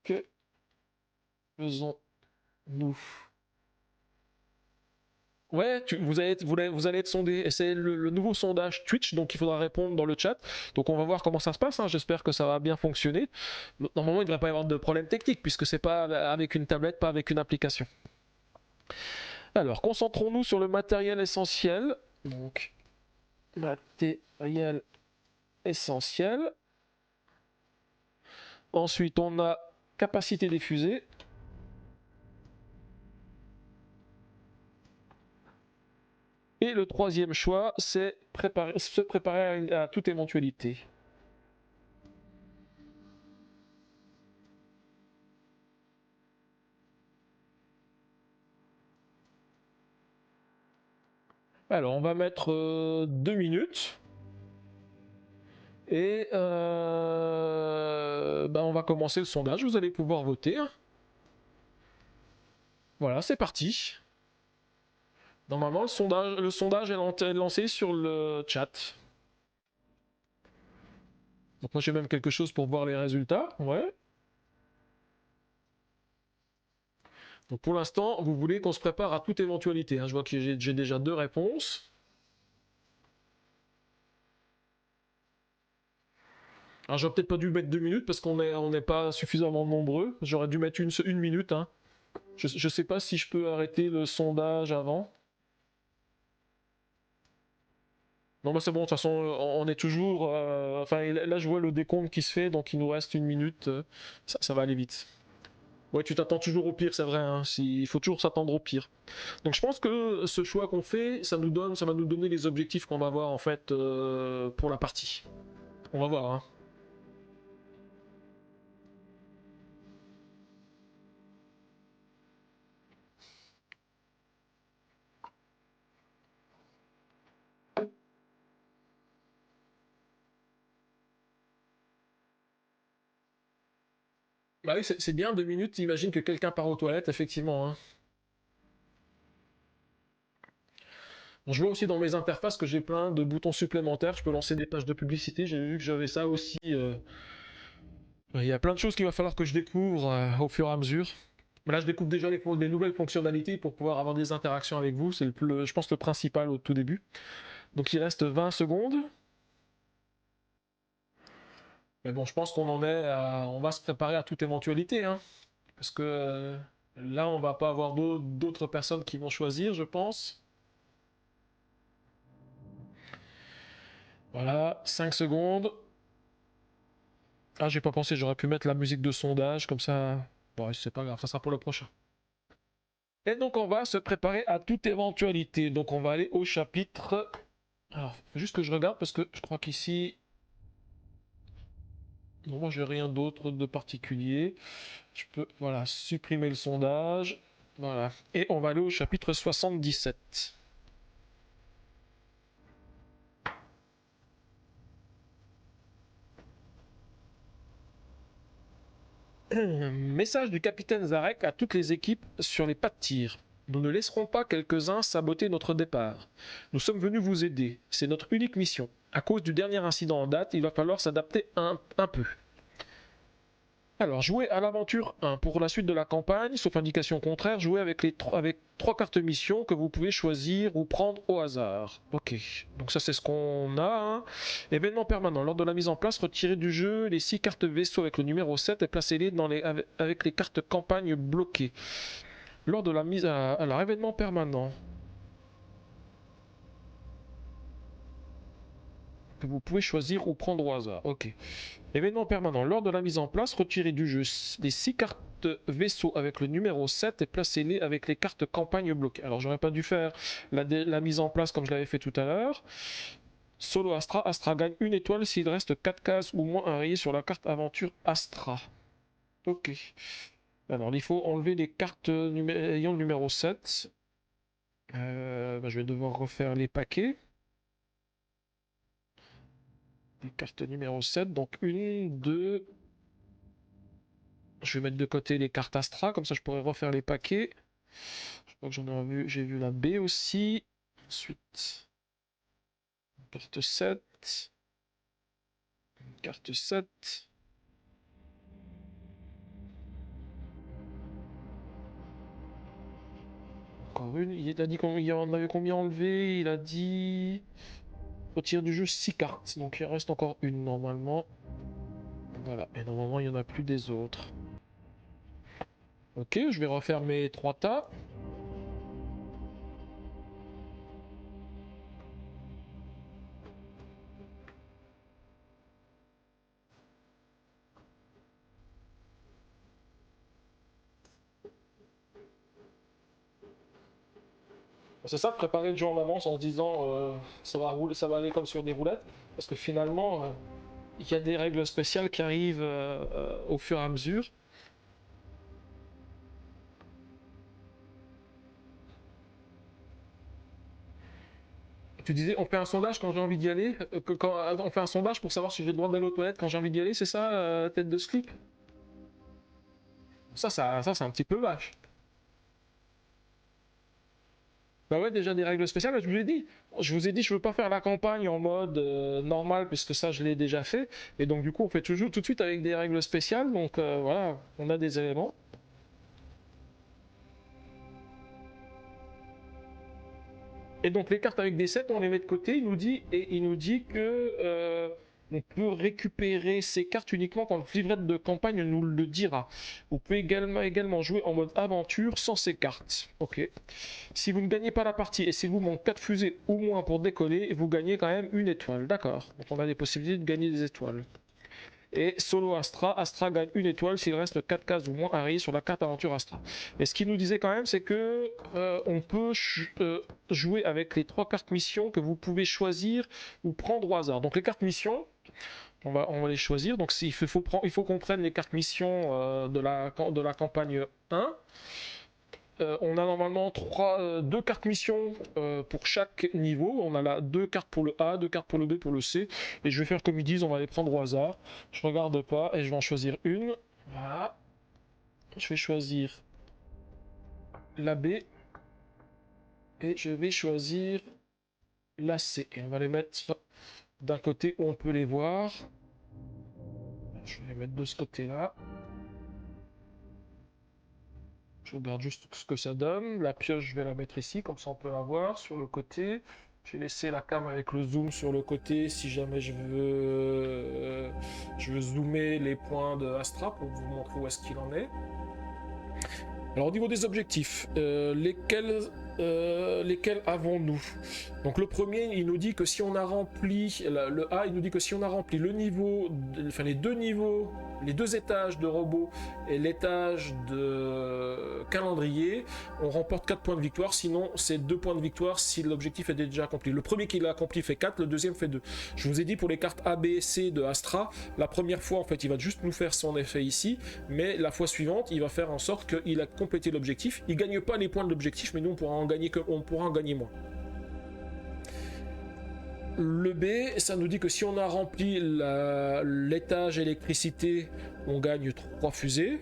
que faisons-nous? Ouais, vous allez être sondé. Et c'est le nouveau sondage Twitch, donc il faudra répondre dans le chat. Donc on va voir comment ça se passe. J'espère que ça va bien fonctionner. Normalement, il ne devrait pas y avoir de problème technique, puisque c'est pas avec une tablette, pas avec une application. Alors, concentrons-nous sur le matériel essentiel. Donc, matériel essentiel. Ensuite, on a capacité des fusées. Et le troisième choix, c'est se préparer à toute éventualité. Alors, on va mettre 2 minutes. Et on va commencer le sondage. Vous allez pouvoir voter. Voilà, c'est parti. Normalement, le sondage est lancé sur le chat. Donc moi j'ai même quelque chose pour voir les résultats. Ouais. Donc pour l'instant, vous voulez qu'on se prépare à toute éventualité. Je vois que j'ai déjà 2 réponses. Alors j'aurais peut-être pas dû mettre 2 minutes parce qu'on n'est pas suffisamment nombreux. J'aurais dû mettre une minute. Je sais pas si je peux arrêter le sondage avant. Non, bah c'est bon, de toute façon, on est toujours. Enfin, là, je vois le décompte qui se fait, donc il nous reste 1 minute. Ça va aller vite. Ouais, tu t'attends toujours au pire, c'est vrai. Il faut toujours s'attendre au pire. Donc, je pense que ce choix qu'on fait, ça va nous donner les objectifs qu'on va avoir en fait pour la partie. On va voir. Bah oui, c'est bien 2 minutes. Imagine que quelqu'un part aux toilettes, effectivement. Bon, je vois aussi dans mes interfaces que j'ai plein de boutons supplémentaires. Je peux lancer des pages de publicité. J'ai vu que j'avais ça aussi. Il y a plein de choses qu'il va falloir que je découvre au fur et à mesure. Mais là, je découvre déjà les nouvelles fonctionnalités pour pouvoir avoir des interactions avec vous. C'est je pense le principal au tout début. Donc il reste 20 secondes. Mais bon, je pense on va se préparer à toute éventualité. Parce que là, on va pas avoir d'autres personnes qui vont choisir, je pense. Voilà, 5 secondes. Ah, j'ai pas pensé, j'aurais pu mettre la musique de sondage, comme ça... Bon, c'est pas grave, ça sera pour le prochain. Et donc, on va se préparer à toute éventualité. Donc, on va aller au chapitre... Alors, juste que je regarde, parce que je crois qu'ici... Non, moi, j'ai rien d'autre de particulier. Je peux, voilà, supprimer le sondage. Voilà. Et on va aller au chapitre 77. Message du capitaine Zarek à toutes les équipes sur les pas de tir. Nous ne laisserons pas quelques-uns saboter notre départ. Nous sommes venus vous aider. C'est notre unique mission. À cause du dernier incident en date, il va falloir s'adapter un peu. Alors, jouez à l'aventure 1. Pour la suite de la campagne, sauf indication contraire, jouez avec avec 3 cartes mission que vous pouvez choisir ou prendre au hasard. Ok, donc ça c'est ce qu'on a. Hein. Événement permanent. Lors de la mise en place, retirez du jeu les 6 cartes vaisseau avec le numéro 7 et placez-les avec les cartes campagne bloquées. Lors de la mise à... Alors, événement permanent. Que vous pouvez choisir ou prendre au hasard. Ok. Événement permanent. Lors de la mise en place, retirez du jeu les 6 cartes vaisseau avec le numéro 7 et placez-les avec les cartes campagne bloquées. Alors j'aurais pas dû faire la mise en place comme je l'avais fait tout à l'heure. Solo Astra. Astra gagne une étoile s'il reste 4 cases ou moins à rayer sur la carte aventure Astra. Ok. Alors il faut enlever les cartes ayant le numéro 7. Je vais devoir refaire les paquets. Les cartes numéro 7. Donc 1, 2... Je vais mettre de côté les cartes Astra, comme ça je pourrais refaire les paquets. Je crois que j'ai vu la B aussi. Ensuite, carte 7. Carte 7. Encore une. Il a dit qu'il en avait combien enlevé? Il a dit... Retire du jeu 6 cartes. Donc il reste encore une normalement. Voilà. Et normalement il n'y en a plus des autres. Ok, je vais refaire mes 3 tas. C'est ça, préparer le jeu en avance en se disant ça va aller comme sur des roulettes. Parce que finalement, il y a des règles spéciales qui arrivent au fur et à mesure. Tu disais, on fait un sondage quand j'ai envie d'y aller, on fait un sondage pour savoir si j'ai le droit d'aller aux toilettes quand j'ai envie d'y aller, c'est ça, tête de slip? Ça c'est un petit peu vache. Bah ouais, déjà des règles spéciales, mais je vous ai dit, je veux pas faire la campagne en mode normal, puisque ça je l'ai déjà fait, et donc du coup on fait toujours tout de suite avec des règles spéciales, donc voilà, on a des éléments. Et donc les cartes avec des 7, on les met de côté, il nous dit que on peut récupérer ces cartes uniquement quand le livret de campagne nous le dira. Vous pouvez également jouer en mode aventure sans ces cartes. Ok. Si vous ne gagnez pas la partie et s'il vous manque 4 fusées ou moins pour décoller, vous gagnez quand même une étoile. D'accord. Donc on a des possibilités de gagner des étoiles. Et solo Astra, Astra gagne une étoile s'il reste 4 cases ou moins à rayer sur la carte aventure Astra. Et ce qu'il nous disait quand même, c'est que on peut jouer avec les 3 cartes mission que vous pouvez choisir ou prendre au hasard. Donc les cartes mission, on va les choisir. Donc il faut qu'on prenne les cartes mission de la campagne 1. On a normalement 2 cartes mission pour chaque niveau. On a là 2 cartes pour le A, 2 cartes pour le B, pour le C. Et je vais faire comme ils disent, on va les prendre au hasard. Je regarde pas et je vais en choisir une. Voilà. Je vais choisir la B et je vais choisir la C. Et on va les mettre d'un côté où on peut les voir. Je vais les mettre de ce côté-là. Je regarde juste ce que ça donne. La pioche, je vais la mettre ici, comme ça on peut la voir sur le côté. J'ai laissé la cam avec le zoom sur le côté si jamais je veux zoomer les points de Astra pour vous montrer où est-ce qu'il en est. Alors au niveau des objectifs, lesquels lesquels avons-nous? Donc le premier, il nous dit que si on a rempli, le A, il nous dit que si on a rempli le niveau, enfin les deux niveaux, les deux étages de robot et l'étage de calendrier, on remporte 4 points de victoire, sinon c'est 2 points de victoire si l'objectif est déjà accompli. Le premier qui l'a accompli fait 4, le deuxième fait 2. Je vous ai dit pour les cartes A, B et C de Astra, la première fois en fait il va juste nous faire son effet ici, mais la fois suivante il va faire en sorte qu'il a complété l'objectif. Il gagne pas les points de l'objectif, mais nous on pourra en gagner moins. Le B, ça nous dit que si on a rempli l'étage électricité, on gagne 3 fusées.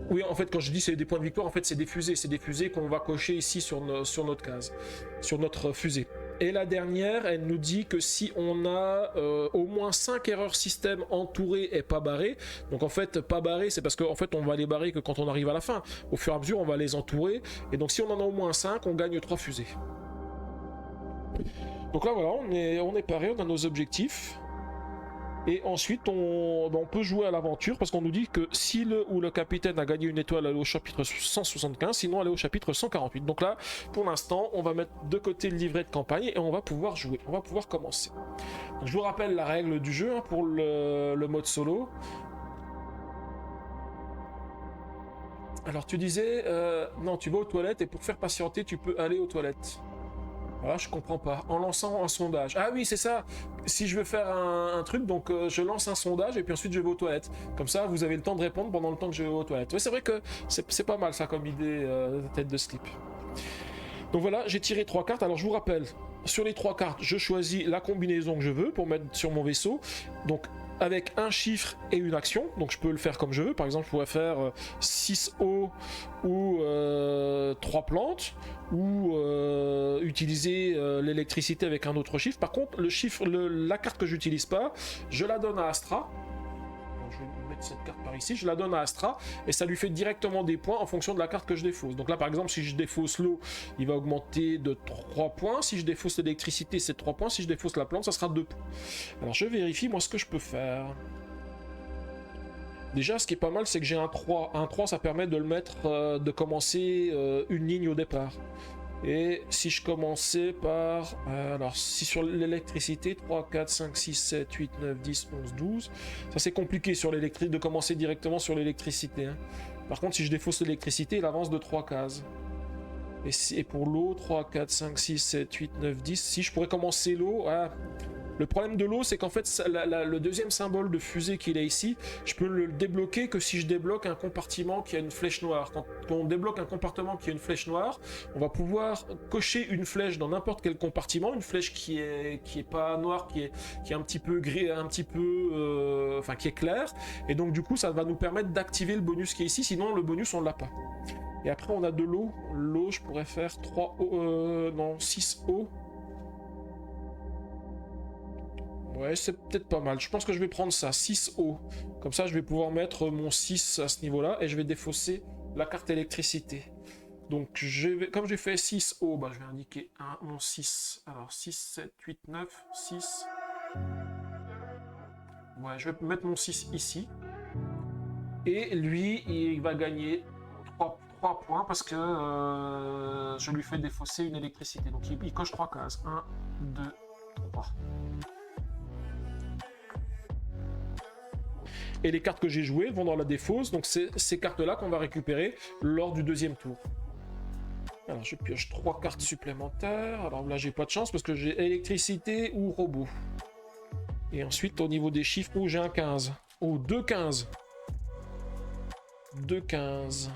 Oui, en fait, quand je dis c'est des points de victoire, en fait, c'est des fusées qu'on va cocher ici sur notre case, sur notre fusée. Et la dernière, elle nous dit que si on a au moins 5 erreurs système entourées et pas barrées, donc en fait, pas barrées, c'est parce qu'en fait, on va les barrer que quand on arrive à la fin. Au fur et à mesure, on va les entourer. Et donc, si on en a au moins 5, on gagne 3 fusées. Donc là voilà, on est paré, on a nos objectifs. Et ensuite on peut jouer à l'aventure parce qu'on nous dit que si le ou le capitaine a gagné une étoile, elle est au chapitre 175, sinon elle est au chapitre 148. Donc là, pour l'instant, on va mettre de côté le livret de campagne et on va pouvoir jouer, on va pouvoir commencer. Donc, je vous rappelle la règle du jeu hein, pour le mode solo. Alors tu disais, non tu vas aux toilettes et pour faire patienter tu peux aller aux toilettes. Voilà, je comprends pas. En lançant un sondage. Ah oui, c'est ça. Si je veux faire un truc, donc je lance un sondage et puis ensuite je vais aux toilettes. Comme ça, vous avez le temps de répondre pendant le temps que je vais aux toilettes. Ouais, c'est vrai que c'est pas mal ça comme idée, tête de slip. Donc voilà, j'ai tiré 3 cartes. Alors je vous rappelle, sur les 3 cartes, je choisis la combinaison que je veux pour mettre sur mon vaisseau. Donc avec un chiffre et une action, donc je peux le faire comme je veux. Par exemple, je pourrais faire 6 eaux ou 3 plantes, ou utiliser l'électricité avec un autre chiffre. Par contre, la carte que j'utilise pas, je la donne à Astra. Donc, je vais mettre cette carte par ici, je la donne à Astra et ça lui fait directement des points en fonction de la carte que je défausse. Donc là, par exemple, si je défausse l'eau, il va augmenter de 3 points. Si je défausse l'électricité, c'est 3 points. Si je défausse la plante, ça sera 2 points. Alors je vérifie moi ce que je peux faire. Déjà, ce qui est pas mal, c'est que j'ai un 3. Un 3, ça permet de le mettre, de commencer une ligne au départ. Et si je commençais par... alors, si sur l'électricité, 3, 4, 5, 6, 7, 8, 9, 10, 11, 12... Ça, c'est compliqué sur l'électricité de commencer directement sur l'électricité. Hein. Par contre, si je défausse l'électricité, il avance de 3 cases. Et pour l'eau, 3, 4, 5, 6, 7, 8, 9, 10... Si je pourrais commencer l'eau... Le problème de l'eau, c'est qu'en fait, le deuxième symbole de fusée qu'il a ici, je peux le débloquer que si je débloque un compartiment qui a une flèche noire. Quand on débloque un compartiment qui a une flèche noire, on va pouvoir cocher une flèche dans n'importe quel compartiment, une flèche qui est pas noire, qui est un petit peu gris, enfin qui est claire. Et donc du coup, ça va nous permettre d'activer le bonus qui est ici. Sinon, le bonus on l'a pas. Et après, on a de l'eau. L'eau, je pourrais faire 6 eaux. Ouais, c'est peut-être pas mal. Je pense que je vais prendre ça, 6 eaux. Comme ça, je vais pouvoir mettre mon 6 à ce niveau-là et je vais défausser la carte électricité. Donc, comme j'ai fait 6 eaux, bah, je vais indiquer mon 6. Alors, 6, 7, 8, 9, 6. Ouais, je vais mettre mon 6 ici. Et lui, il va gagner 3 points parce que je lui fais défausser une électricité. Donc, il coche 3 cases. 1, 2, 3. Et les cartes que j'ai jouées vont dans la défausse, donc c'est ces cartes-là qu'on va récupérer lors du deuxième tour. Alors je pioche 3 cartes supplémentaires. Alors là j'ai pas de chance parce que j'ai électricité ou robot. Et ensuite au niveau des chiffres, j'ai un 15. Oh, 2 15. 2 15.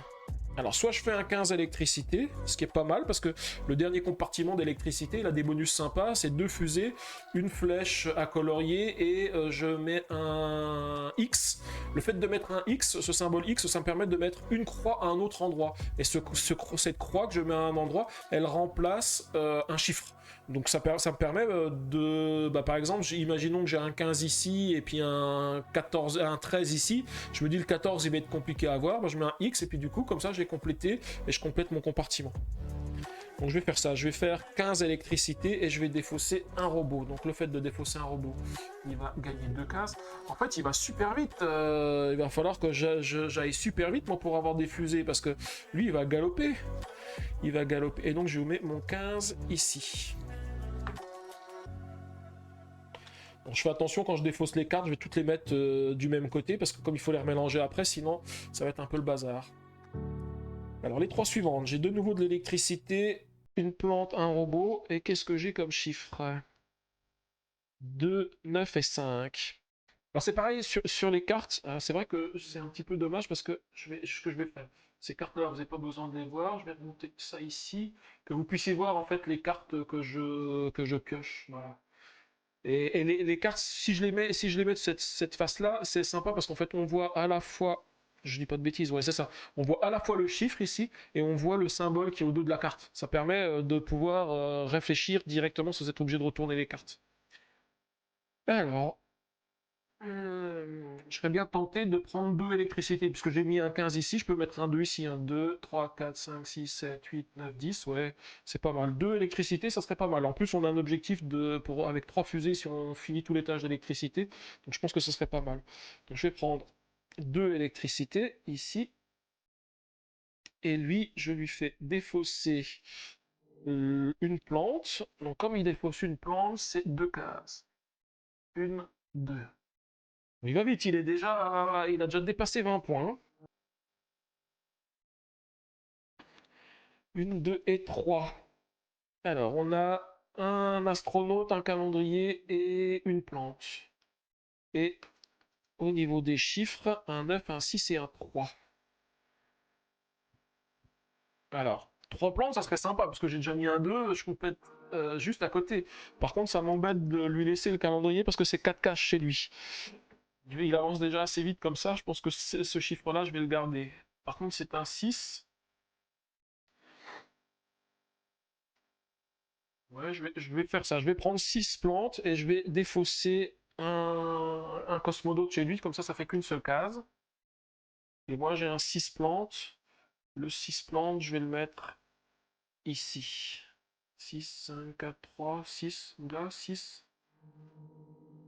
Alors soit je fais un 15 électricité, ce qui est pas mal parce que le dernier compartiment d'électricité, il a des bonus sympas, c'est 2 fusées, une flèche à colorier et je mets un X. Le fait de mettre un X, ce symbole X, ça me permet de mettre une croix à un autre endroit. Et cette croix que je mets à un endroit, elle remplace un chiffre. Donc ça me permet de... Bah, par exemple, imaginons que j'ai un 15 ici et puis un 13 ici. Je me dis le 14 il va être compliqué à avoir. Bah, je mets un X et puis du coup comme ça je vais compléter et je complète mon compartiment. Donc je vais faire ça. Je vais faire 15 électricité et je vais défausser un robot. Donc le fait de défausser un robot, il va gagner 2 cases. En fait il va super vite. Il va falloir que j'aille super vite moi pour avoir des fusées parce que lui il va galoper. il va galoper. Et donc je vous mets mon 15 ici. Bon, je fais attention quand je défausse les cartes, je vais toutes les mettre du même côté, parce que comme il faut les remélanger après, sinon ça va être un peu le bazar. Alors les trois suivantes, j'ai de nouveau de l'électricité, une plante, un robot, et qu'est-ce que j'ai comme chiffre? 2, 9 et 5. Alors c'est pareil sur les cartes, c'est vrai que c'est un petit peu dommage parce que ce que je vais faire, ces cartes-là, vous n'avez pas besoin de les voir, je vais remonter ça ici, que vous puissiez voir en fait les cartes que je pioche. Voilà. Et les cartes, si je les mets de cette face-là, c'est sympa parce qu'en fait on voit à la fois, je dis pas de bêtises, ouais c'est ça, on voit à la fois le chiffre ici et on voit le symbole qui est au dos de la carte. Ça permet de pouvoir réfléchir directement sans être obligé de retourner les cartes. Alors, je serais bien tenté de prendre deux électricités, puisque j'ai mis un 15 ici, je peux mettre un 2 ici, un 2, 3, 4, 5, 6, 7, 8, 9, 10, ouais, c'est pas mal. Deux électricités, ça serait pas mal. En plus, on a un objectif avec trois fusées si on finit tous les tâches d'électricité, donc je pense que ce serait pas mal. Donc je vais prendre deux électricités ici, et lui, je lui fais défausser une plante. Donc comme il défausse une plante, c'est deux cases. Une, deux. Il va vite, il a déjà dépassé 20 points. Une, deux et trois. Alors, on a un astronaute, un calendrier et une plante. Et au niveau des chiffres, un 9, un 6 et un 3. Alors, trois plantes, ça serait sympa, parce que j'ai déjà mis un 2, je complète juste à côté. Par contre, ça m'embête de lui laisser le calendrier, parce que c'est 4 caches chez lui. Il avance déjà assez vite comme ça, je pense que ce chiffre-là, je vais le garder. Par contre, c'est un 6. Ouais, je vais faire ça. Je vais prendre 6 plantes et je vais défausser un cosmonaute chez lui, comme ça fait qu'une seule case. Et moi, j'ai un 6 plantes. Le 6 plantes, je vais le mettre ici. 6, 5, 4, 3, 6. Là, 6.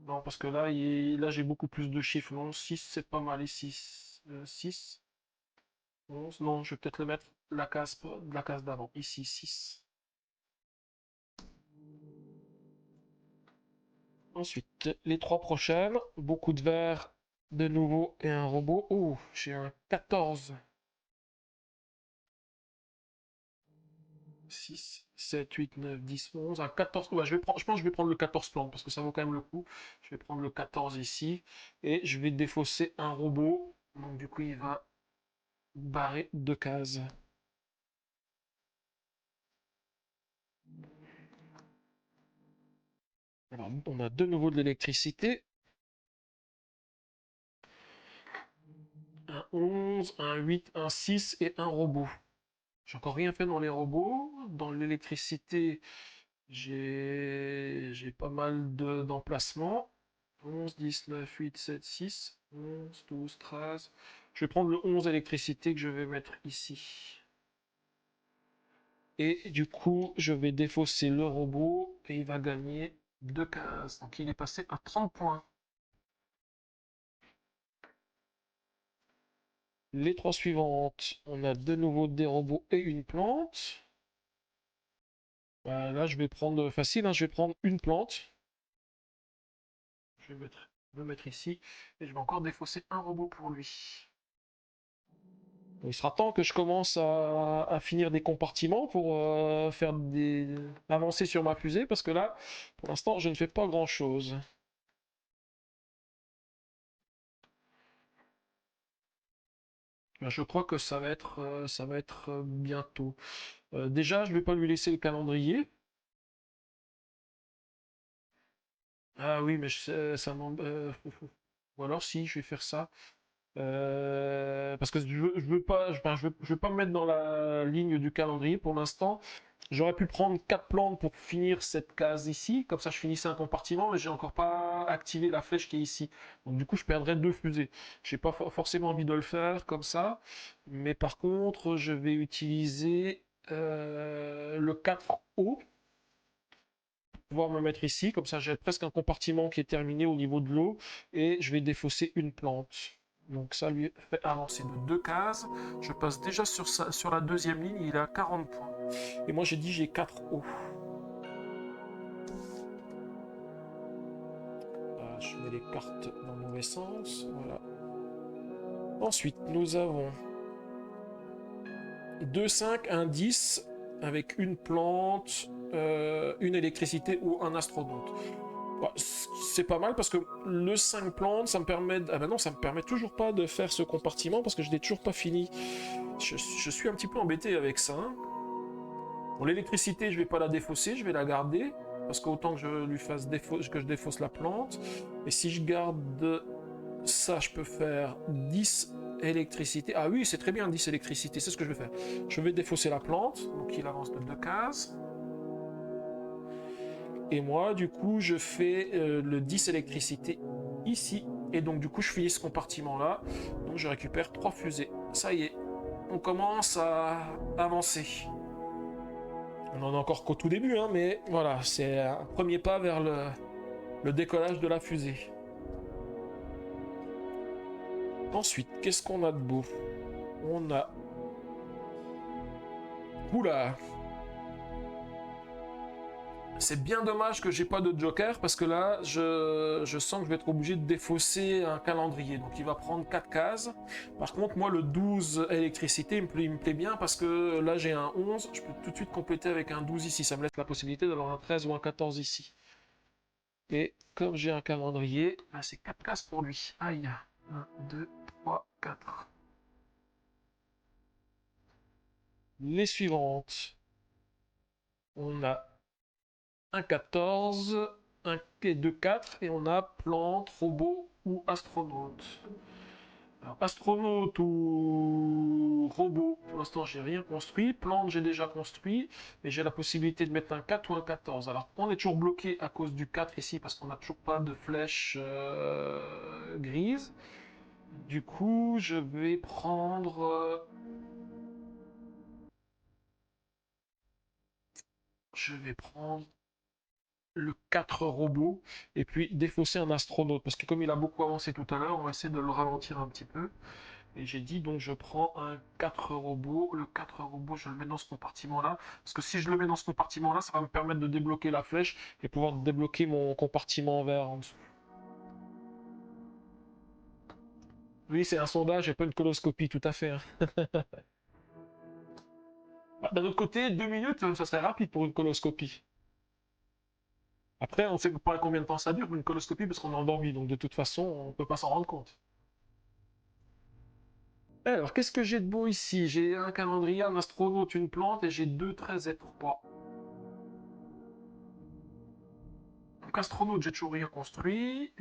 Non, parce que là, là j'ai beaucoup plus de chiffres. Non, 6, c'est pas mal ici. 6, 11. Non, je vais peut-être le mettre la case d'avant. Ici, 6. Ensuite, les trois prochaines, beaucoup de verre de nouveau et un robot. Oh, j'ai un 14. 6, 7, 8, 9, 10, 11. Un 14. Ouais, je pense que je vais prendre le 14 plantes parce que ça vaut quand même le coup. Je vais prendre le 14 ici et je vais défausser un robot. Donc du coup, il va barrer deux cases. Alors, on a de nouveau de l'électricité. Un 11, un 8, un 6 et un robot. J'ai encore rien fait dans les robots. Dans l'électricité, j'ai pas mal d'emplacements. 11, 10, 9, 8, 7, 6, 11, 12, 13. Je vais prendre le 11 électricité que je vais mettre ici. Et du coup, je vais défausser le robot et il va gagner 2 cases. Donc il est passé à 30 points. Les trois suivantes, on a de nouveau des robots et une plante. Là, je vais prendre facile, hein, je vais prendre une plante. Je vais me mettre ici et je vais encore défausser un robot pour lui. Il sera temps que je commence à finir des compartiments pour avancer sur ma fusée parce que là, pour l'instant, je ne fais pas grand-chose. Ben, je crois que ça va être bientôt. Déjà, je vais pas lui laisser le calendrier. Ah oui, mais ça m'embête. Ou alors si, je vais faire ça. Parce que je veux pas, je veux pas me mettre dans la ligne du calendrier pour l'instant. J'aurais pu prendre 4 plantes pour finir cette case ici, comme ça je finissais un compartiment, mais j'ai encore pas activé la flèche qui est ici. Donc du coup je perdrais deux fusées. J'ai pas forcément envie de le faire comme ça, mais par contre je vais utiliser le 4O pour pouvoir me mettre ici, comme ça j'ai presque un compartiment qui est terminé au niveau de l'eau, et je vais défausser une plante. Donc ça lui fait avancer de 2 cases. Je passe déjà sur la deuxième ligne, il a 40 points. Et moi j'ai dit j'ai 4 hauts. Je mets les cartes dans le mauvais sens. Voilà. Ensuite, nous avons 2, 5, un 10 avec une plante, une électricité ou un astronaute. Bah, c'est pas mal parce que le 5 plantes, ça me permet... Ah bah non, ça me permet toujours pas de faire ce compartiment parce que je l'ai toujours pas fini. Je suis un petit peu embêté avec ça. Bon, l'électricité, je vais pas la défausser, je vais la garder. Parce qu'autant que je lui fasse que je défausse la plante. Et si je garde ça, je peux faire 10 électricité. Ah oui, c'est très bien, 10 électricité, c'est ce que je vais faire. Je vais défausser la plante, donc il avance de 2 cases. Et moi, du coup, je fais le 10 électricité ici. Et donc, du coup, je finis ce compartiment-là. Donc, je récupère 3 fusées. Ça y est, on commence à avancer. On en est encore qu'au tout début, hein, mais voilà, c'est un premier pas vers le décollage de la fusée. Ensuite, qu'est-ce qu'on a de beau? On a... Oula! C'est bien dommage que j'ai pas de joker parce que là, je sens que je vais être obligé de défausser un calendrier. Donc il va prendre 4 cases. Par contre, moi, le 12 électricité, il me plaît bien parce que là, j'ai un 11. Je peux tout de suite compléter avec un 12 ici. Ça me laisse la possibilité d'avoir un 13 ou un 14 ici. Et comme j'ai un calendrier, bah, c'est 4 cases pour lui. Aïe. 1, 2, 3, 4. Les suivantes. On a un 14, un quai de 4 et on a plante, robot ou astronaute. Alors, astronaute ou robot, pour l'instant j'ai rien construit. Plante j'ai déjà construit, mais j'ai la possibilité de mettre un 4 ou un 14. Alors on est toujours bloqué à cause du 4 ici parce qu'on n'a toujours pas de flèche grise. Du coup je vais prendre... je vais prendre le 4 robot et puis défausser un astronaute parce que comme il a beaucoup avancé tout à l'heure, on va essayer de le ralentir un petit peu. Et j'ai dit donc je prends un 4 robot. Le 4 robot, je le mets dans ce compartiment là parce que si je le mets dans ce compartiment là, ça va me permettre de débloquer la flèche et pouvoir débloquer mon compartiment vert en dessous. Oui, c'est un sondage et pas une coloscopie, tout à fait, hein. D'un autre côté, 2 minutes, ça serait rapide pour une coloscopie. Après, on ne sait pas combien de temps ça dure une coloscopie parce qu'on est endormi, donc de toute façon, on ne peut pas s'en rendre compte. Alors, qu'est-ce que j'ai de beau ici? J'ai un calendrier, un astronaute, une plante et j'ai 2 13 et 3. Donc, astronaute, j'ai toujours rien construit.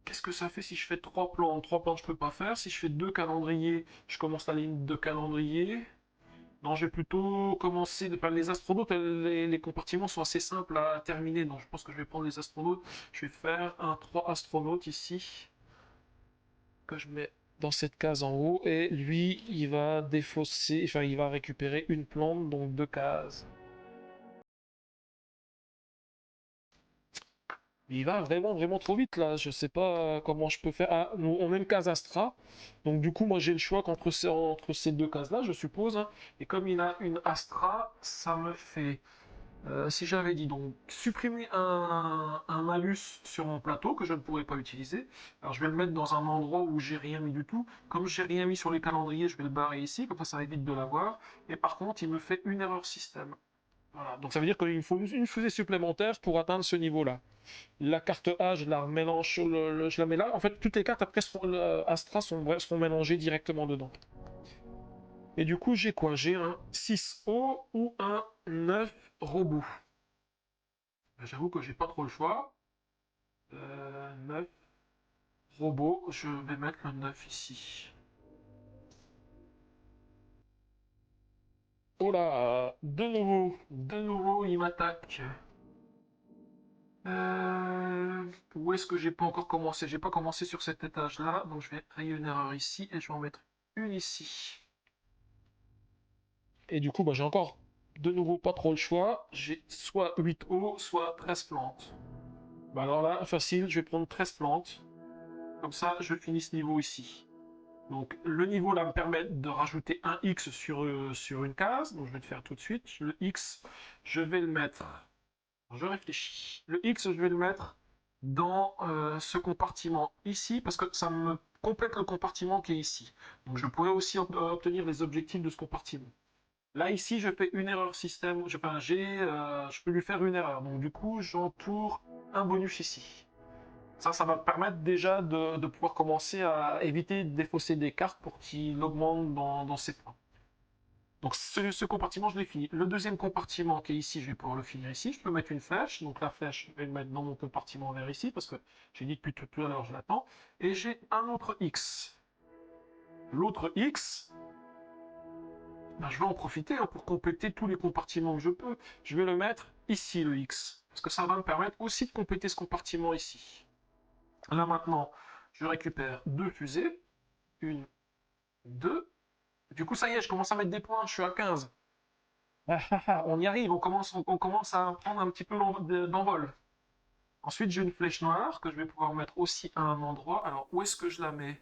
Qu'est-ce que ça fait si je fais 3 plantes? 3 plantes, je peux pas faire. Si je fais 2 calendriers, je commence la ligne de calendrier. Non, je vais plutôt commencer. Enfin, les astronautes, les compartiments sont assez simples à terminer. Donc, je pense que je vais prendre les astronautes. Je vais faire un 3 astronautes ici. Que je mets dans cette case en haut. Et lui, il va défausser. Enfin, il va récupérer une plante, donc 2 cases. Il va vraiment, vraiment trop vite là. Je sais pas comment je peux faire. Ah, on a une case Astra. Donc du coup, moi j'ai le choix entre ces deux cases-là, je suppose, hein. Et comme il a une Astra, ça me fait... si j'avais dit donc supprimer un malus sur mon plateau que je ne pourrais pas utiliser. Alors je vais le mettre dans un endroit où j'ai rien mis du tout. Comme j'ai rien mis sur les calendriers, je vais le barrer ici, comme ça évite de l'avoir. Et par contre, il me fait une erreur système. Voilà. Donc ça veut dire qu'il me faut une fusée supplémentaire pour atteindre ce niveau-là. La carte A, je la mélange sur je la mets là. En fait, toutes les cartes après Astra seront mélangées directement dedans. Et du coup, j'ai quoi? J'ai un 6O ou un 9 robot. J'avoue que j'ai pas trop le choix. 9 robots, je vais mettre le 9 ici. Oh là, de nouveau, il m'attaque. Où est-ce que j'ai pas encore commencé? J'ai pas commencé sur cet étage-là, donc je vais créer une erreur ici et je vais en mettre une ici. Et du coup, bah, j'ai encore de nouveau pas trop le choix. J'ai soit 8 hauts, soit 13 plantes. Bah alors là, facile, je vais prendre 13 plantes. Comme ça, je finis ce niveau ici. Donc le niveau là me permet de rajouter un X sur une case. Donc je vais le faire tout de suite. Le X, je vais le mettre. Je réfléchis. Le X, je vais le mettre dans ce compartiment ici parce que ça me complète le compartiment qui est ici. Donc je pourrais aussi obtenir les objectifs de ce compartiment. Là ici, je fais une erreur système. Je peux lui faire une erreur. Donc du coup, j'entoure un bonus ici. Ça va me permettre déjà de pouvoir commencer à éviter de défausser des cartes pour qu'il augmente dans ses points. Donc ce compartiment, je l'ai fini. Le deuxième compartiment qui est ici, je vais pouvoir le finir ici. Je peux mettre une flèche. Donc la flèche, je vais le mettre dans mon compartiment vers ici parce que j'ai dit depuis tout à l'heure, je l'attends. Et j'ai un autre X. L'autre X, ben, je vais en profiter hein, pour compléter tous les compartiments que je peux. Je vais le mettre ici, le X. Parce que ça va me permettre aussi de compléter ce compartiment ici. Là maintenant, je récupère deux fusées. Une, deux. Du coup, ça y est, je commence à mettre des points. Je suis à 15. On y arrive, on commence à prendre un petit peu d'envol. Ensuite, j'ai une flèche noire que je vais pouvoir mettre aussi à un endroit. Alors, où est-ce que je la mets?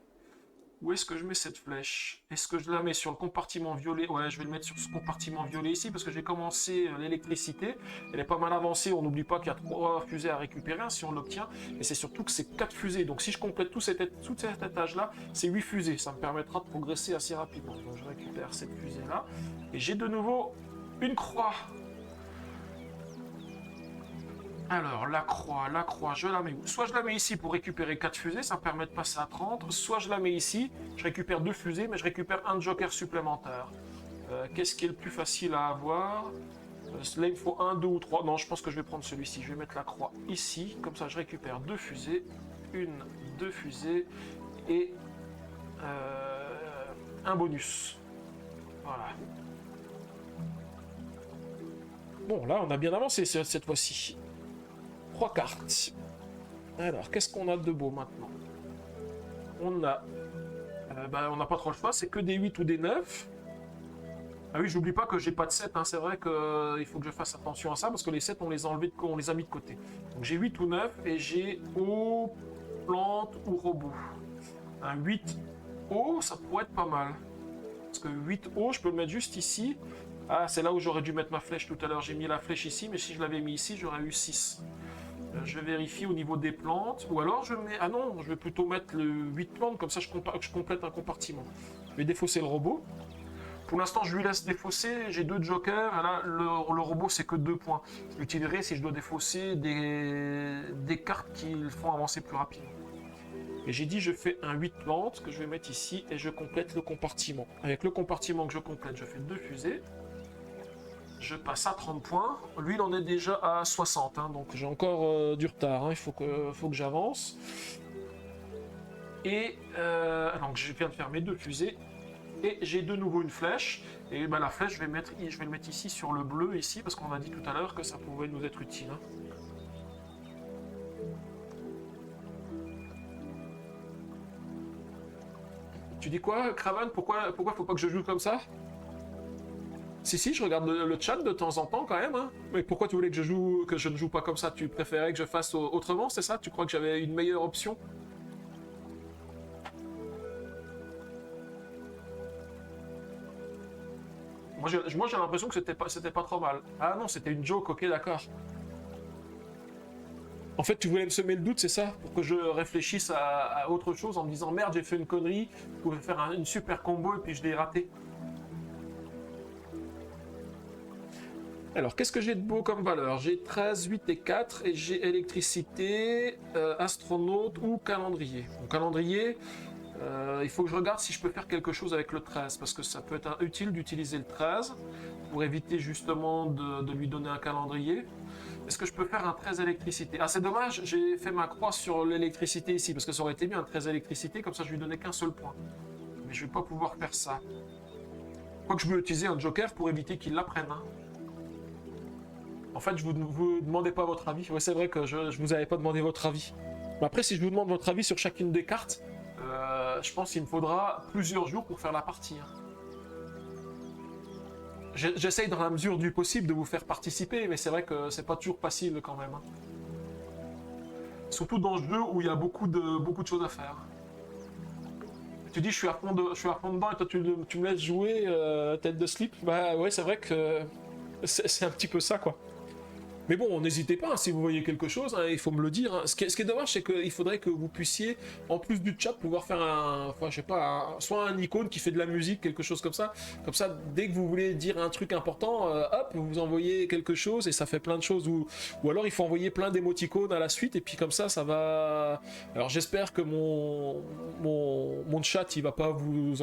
Où est-ce que je mets cette flèche? Est-ce que je la mets sur le compartiment violet? Ouais, je vais le mettre sur ce compartiment violet ici parce que j'ai commencé l'électricité. Elle est pas mal avancée. On n'oublie pas qu'il y a 3 fusées à récupérer hein, si on l'obtient. Et c'est surtout que c'est 4 fusées. Donc si je complète tout cet étage-là, c'est 8 fusées. Ça me permettra de progresser assez rapidement. Donc je récupère cette fusée-là. Et j'ai de nouveau une croix. Alors, la croix, je la mets où? Soit je la mets ici pour récupérer 4 fusées, ça me permet de passer à 30. Soit je la mets ici, je récupère 2 fusées, mais je récupère un joker supplémentaire. Qu'est-ce qui est le plus facile à avoir? Là, il me faut 1, 2 ou 3. Non, je pense que je vais prendre celui-ci. Je vais mettre la croix ici. Comme ça, je récupère 2 fusées. Une, 2 fusées. Et un bonus. Voilà. Bon, là, on a bien avancé cette fois-ci. 3 cartes. Alors, qu'est-ce qu'on a de beau maintenant? On a... on n'a pas trop le choix, c'est que des 8 ou des 9. Ah oui, j'oublie pas que j'ai pas de 7, hein. C'est vrai qu'il faut que je fasse attention à ça, parce que les 7, on les a mis de côté. Donc j'ai 8 ou 9, et j'ai eau, plante ou robot. Un 8 eau, ça pourrait être pas mal. Parce que 8 eau, je peux le mettre juste ici. Ah, c'est là où j'aurais dû mettre ma flèche tout à l'heure. J'ai mis la flèche ici, mais si je l'avais mis ici, j'aurais eu 6. Je vérifie au niveau des plantes. Ou alors je mets... Ah non, je vais plutôt mettre le 8 plantes, comme ça je complète un compartiment. Je vais défausser le robot. Pour l'instant, je lui laisse défausser. J'ai 2 jokers. Et là, le robot, c'est que 2 points. Je l'utiliserai si je dois défausser des cartes qui le font avancer plus rapidement. Et j'ai dit, je fais un 8 plantes que je vais mettre ici et je complète le compartiment. Avec le compartiment que je complète, je fais 2 fusées. Je passe à 30 points. Lui, il en est déjà à 60. Hein, donc j'ai encore du retard. Hein, il faut que j'avance. Et donc je viens de faire mes 2 fusées. Et j'ai de nouveau une flèche. Et ben, la flèche, je vais le mettre ici sur le bleu, ici, parce qu'on a dit tout à l'heure que ça pouvait nous être utile. Hein. Tu dis quoi, Craven? Pourquoi faut pas que je joue comme ça? Si, je regarde le chat de temps en temps quand même. Hein. Mais pourquoi tu voulais que je ne joue pas comme ça? Tu préférais que je fasse autrement, c'est ça? Tu crois que j'avais une meilleure option? Moi j'ai l'impression que c'était pas trop mal. Ah non, c'était une joke, ok, d'accord. En fait, tu voulais me semer le doute, c'est ça? Pour que je réfléchisse à autre chose en me disant merde, j'ai fait une connerie, je pouvais faire une super combo et puis je l'ai raté. Alors, qu'est-ce que j'ai de beau comme valeur? J'ai 13, 8 et 4, et j'ai électricité, astronaute ou calendrier. Mon calendrier, il faut que je regarde si je peux faire quelque chose avec le 13, parce que ça peut être utile d'utiliser le 13, pour éviter justement de lui donner un calendrier. Est-ce que je peux faire un 13 électricité? Ah, c'est dommage, j'ai fait ma croix sur l'électricité ici, parce que ça aurait été bien un 13 électricité, comme ça je lui donnais qu'un seul point. Mais je vais pas pouvoir faire ça. Quoique je peux utiliser un joker pour éviter qu'il la prenne. Hein. En fait, je vous demandais pas votre avis. Ouais, c'est vrai que je vous avais pas demandé votre avis. Mais après, si je vous demande votre avis sur chacune des cartes, je pense qu'il me faudra plusieurs jours pour faire la partie. Hein. J'essaye dans la mesure du possible de vous faire participer, mais c'est vrai que c'est pas toujours facile quand même, hein. Surtout dans ce jeu où il y a beaucoup de choses à faire. Tu dis je suis je suis à fond dedans et toi tu me laisses jouer tête de slip. Bah ouais, c'est vrai que c'est un petit peu ça quoi. Mais bon, n'hésitez pas, hein, si vous voyez quelque chose, hein, il faut me le dire, hein. Ce qui est dommage, c'est qu'il faudrait que vous puissiez, en plus du chat, pouvoir faire enfin, je sais pas, soit un icône qui fait de la musique, quelque chose comme ça. Comme ça, dès que vous voulez dire un truc important, hop, vous envoyez quelque chose et ça fait plein de choses. Ou alors il faut envoyer plein d'émoticônes à la suite et puis comme ça va. Alors j'espère que mon chat, il va pas vous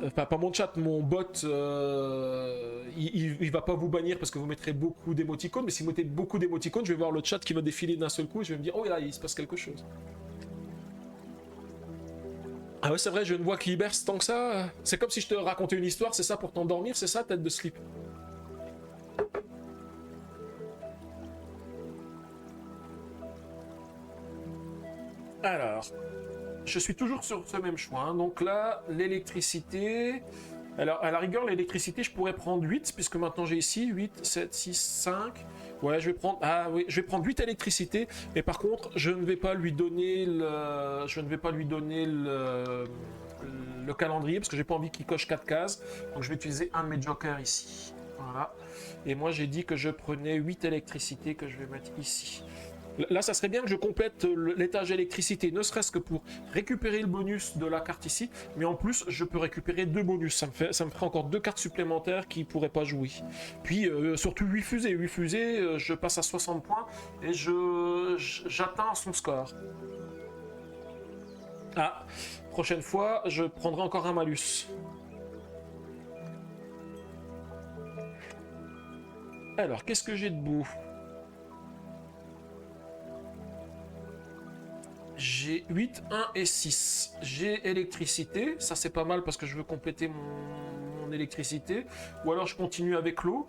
enfin pas mon chat, mon bot, il va pas vous bannir parce que vous mettrez beaucoup d'émoticônes, mais si vous mettez beaucoup d'émoticônes, je vais voir le chat qui va défiler d'un seul coup et je vais me dire, oh là, il se passe quelque chose. Ah ouais, c'est vrai, je ne vois qu'il berce tant que ça. C'est comme si je te racontais une histoire, c'est ça pour t'endormir, c'est ça, tête de slip. Alors, je suis toujours sur ce même choix, hein. Donc là, l'électricité. Alors, à la rigueur, l'électricité, je pourrais prendre 8, puisque maintenant j'ai ici 8, 7, 6, 5. Ouais, je vais prendre. Ah oui, je vais prendre 8 électricités, mais par contre, je ne vais pas lui donner le. Je ne vais pas lui donner le calendrier, parce que j'ai pas envie qu'il coche 4 cases. Donc je vais utiliser un de mes jokers ici. Voilà. Et moi, j'ai dit que je prenais 8 électricités que je vais mettre ici. Là, ça serait bien que je complète l'étage électricité, ne serait-ce que pour récupérer le bonus de la carte ici, mais en plus, je peux récupérer 2 bonus. Ça me ferait encore 2 cartes supplémentaires qui ne pourraient pas jouer. Puis, surtout 8 fusées. 8 fusées, je passe à 60 points et j'atteins son score. Ah, prochaine fois, je prendrai encore un malus. Alors, qu'est-ce que j'ai de beau? J'ai 8, 1 et 6. J'ai électricité, ça c'est pas mal parce que je veux compléter mon électricité. Ou alors je continue avec l'eau.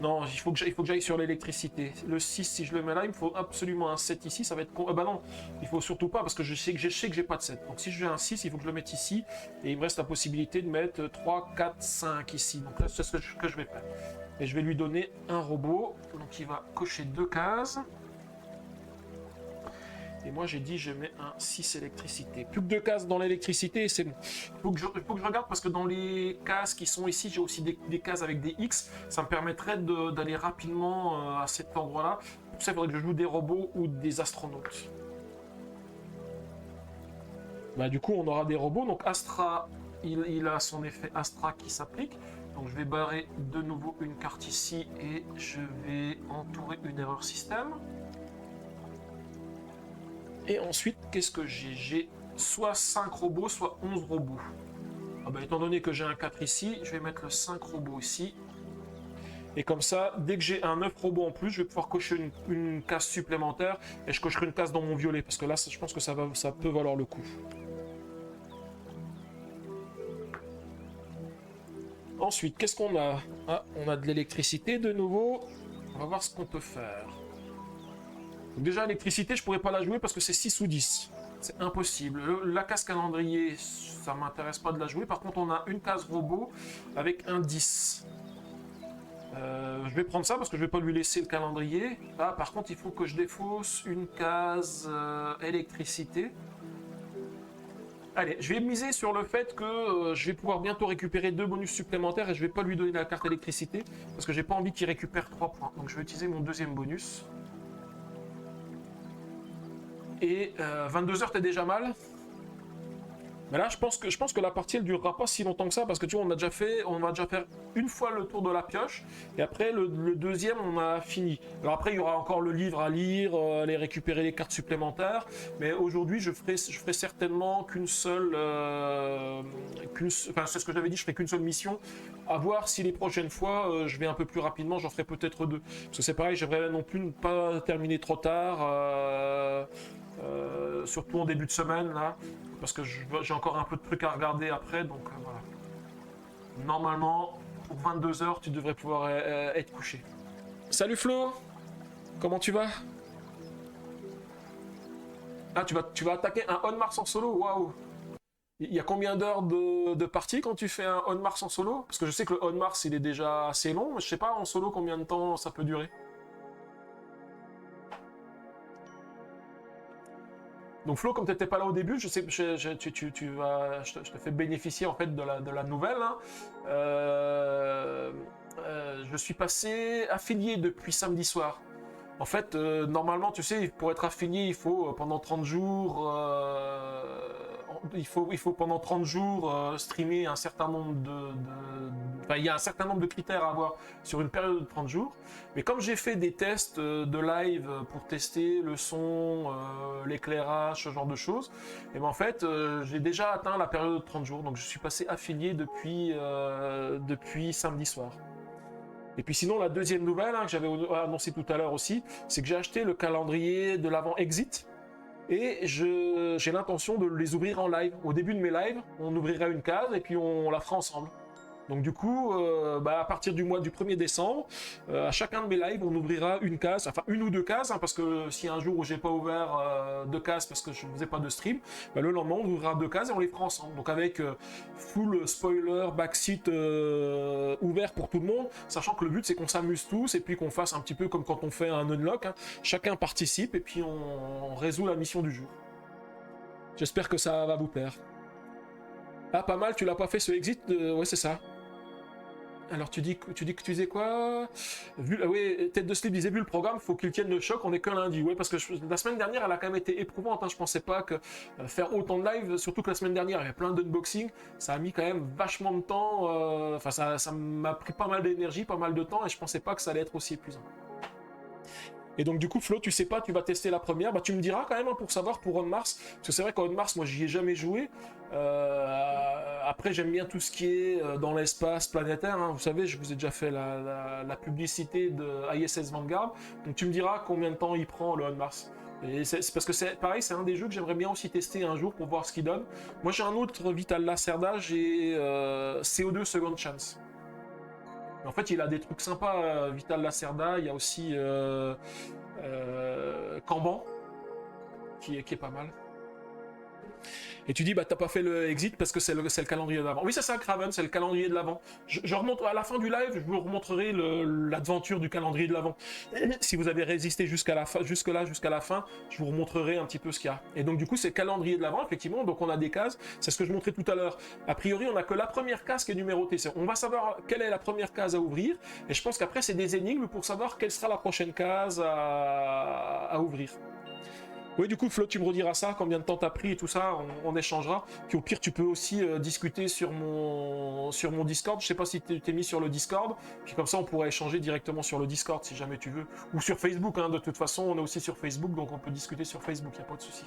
Non, il faut que j'aille sur l'électricité. Le 6, si je le mets là, il me faut absolument un 7 ici, ça va être... bah non, il faut surtout pas parce que je sais que j'ai pas de 7. Donc si je veux un 6, il faut que je le mette ici. Et il me reste la possibilité de mettre 3, 4, 5 ici. Donc là, c'est ce que je vais faire. Et je vais lui donner un robot. Donc il va cocher 2 cases. Et moi j'ai dit je mets un 6 électricité. Plus que 2 cases dans l'électricité et c'est bon. Il faut que je regarde parce que dans les cases qui sont ici, j'ai aussi des cases avec des X. Ça me permettrait d'aller rapidement à cet endroit-là. Pour ça, il faudrait que je joue des robots ou des astronautes. Bah, du coup, on aura des robots. Donc Astra, il a son effet Astra qui s'applique. Donc je vais barrer de nouveau une carte ici et je vais entourer une erreur système. Et ensuite, qu'est-ce que j'ai? J'ai soit 5 robots, soit 11 robots. Ah bah, étant donné que j'ai un 4 ici, je vais mettre le 5 robots ici. Et comme ça, dès que j'ai un 9 robots en plus, je vais pouvoir cocher une case supplémentaire. Et je cocherai une case dans mon violet. Parce que là, je pense que ça peut valoir le coup. Ensuite, qu'est-ce qu'on a? Ah, on a de l'électricité de nouveau. On va voir ce qu'on peut faire. Donc déjà, l'électricité, je pourrais pas la jouer parce que c'est 6 ou 10. C'est impossible. La case calendrier, ça m'intéresse pas de la jouer. Par contre, on a une case robot avec un 10. Je vais prendre ça parce que je vais pas lui laisser le calendrier. Là, par contre, il faut que je défausse une case électricité. Allez, je vais miser sur le fait que je vais pouvoir bientôt récupérer 2 bonus supplémentaires et je vais pas lui donner la carte électricité parce que j'ai pas envie qu'il récupère 3 points. Donc je vais utiliser mon deuxième bonus. Et 22 heures, t'es déjà mal. Mais là, je pense que la partie, elle durera pas si longtemps que ça, parce que tu vois, on va déjà faire une fois le tour de la pioche, et après, le deuxième, on a fini. Alors après, il y aura encore le livre à lire, aller récupérer les cartes supplémentaires, mais aujourd'hui, je ferai certainement qu'une seule... enfin, c'est ce que j'avais dit, je ferai qu'une seule mission, à voir si les prochaines fois, je vais un peu plus rapidement, j'en ferai peut-être 2. Parce que c'est pareil, j'aimerais non plus ne pas terminer trop tard... surtout en début de semaine là, parce que j'ai encore un peu de trucs à regarder après, donc voilà. Normalement, pour 22 heures, tu devrais pouvoir être couché. Salut Flo, comment tu vas? Ah, tu vas attaquer un On Mars en solo, waouh! Il y a combien d'heures de partie quand tu fais un On Mars en solo? Parce que je sais que le On Mars il est déjà assez long, mais je sais pas en solo combien de temps ça peut durer. Donc Flo, comme tu n'étais pas là au début, je sais que je te fais bénéficier en fait de la nouvelle, hein. Je suis passé affilié depuis samedi soir. En fait, normalement, tu sais, pour être affilié, il faut pendant 30 jours, il faut pendant 30 jours streamer un certain nombre Enfin, il y a un certain nombre de critères à avoir sur une période de 30 jours. Mais comme j'ai fait des tests de live pour tester le son, l'éclairage, ce genre de choses, et ben en fait, j'ai déjà atteint la période de 30 jours. Donc je suis passé affilié depuis samedi soir. Et puis sinon, la deuxième nouvelle, hein, que j'avais annoncé tout à l'heure aussi, c'est que j'ai acheté le calendrier de l'avant Exit. Et j'ai l'intention de les ouvrir en live. Au début de mes lives, on ouvrira une case et puis on la fera ensemble. Donc du coup, à partir du mois du 1er décembre, à chacun de mes lives, on ouvrira une case, enfin une ou deux cases, hein, parce que s'il y a un jour où j'ai pas ouvert deux cases parce que je ne faisais pas de stream, le lendemain on ouvrira deux cases et on les fera ensemble. Donc avec full spoiler, backseat ouvert pour tout le monde, sachant que le but c'est qu'on s'amuse tous et puis qu'on fasse un petit peu comme quand on fait un unlock, hein. Chacun participe et puis on résout la mission du jour. J'espère que ça va vous plaire. Ah, pas mal, tu l'as pas fait ce exit, ouais c'est ça. Alors tu dis que tu disais quoi? Oui, Tête de Slip disait vu le programme, faut qu'il tienne le choc, on est que lundi. Ouais, parce que la semaine dernière, elle a quand même été éprouvante, hein. Je pensais pas que faire autant de live, surtout que la semaine dernière, il y avait plein d'unboxing, ça a mis quand même vachement de temps. Enfin, ça m'a pris pas mal d'énergie, pas mal de temps, et je pensais pas que ça allait être aussi épuisant. Et donc du coup, Flo, tu sais pas, tu vas tester la première, bah tu me diras quand même, hein, pour savoir pour On Mars, parce que c'est vrai qu'On Mars, moi j'y ai jamais joué. Après, j'aime bien tout ce qui est dans l'espace planétaire, hein. Vous savez, je vous ai déjà fait la publicité de ISS Vanguard, donc tu me diras combien de temps il prend le On Mars. Et c'est parce que c'est pareil, c'est un des jeux que j'aimerais bien aussi tester un jour pour voir ce qu'il donne. Moi j'ai un autre Vital Lacerda, j'ai CO2 Second Chance. En fait, il a des trucs sympas, Vital Lacerda, il y a aussi Kanban, qui est pas mal. Et tu dis, bah t'as pas fait le exit parce que c'est le calendrier de l'avant. Oui, c'est ça, Craven, c'est le calendrier de l'avant. Je remonte à la fin du live, je vous remontrerai l'aventure du calendrier de l'avant. Si vous avez résisté jusqu'à la fin, je vous remontrerai un petit peu ce qu'il y a. Et donc du coup, c'est le calendrier de l'avant, effectivement. Donc on a des cases. C'est ce que je montrais tout à l'heure. A priori, on a que la première case qui est numérotée. On va savoir quelle est la première case à ouvrir. Et je pense qu'après, c'est des énigmes pour savoir quelle sera la prochaine case à ouvrir. Oui, du coup, Flo, tu me rediras ça, combien de temps t'as pris et tout ça, on échangera. Puis au pire, tu peux aussi discuter sur mon Discord. Je sais pas si t'es mis sur le Discord. Puis comme ça, on pourrait échanger directement sur le Discord si jamais tu veux. Ou sur Facebook, hein. De toute façon, on est aussi sur Facebook, donc on peut discuter sur Facebook, y a pas de souci.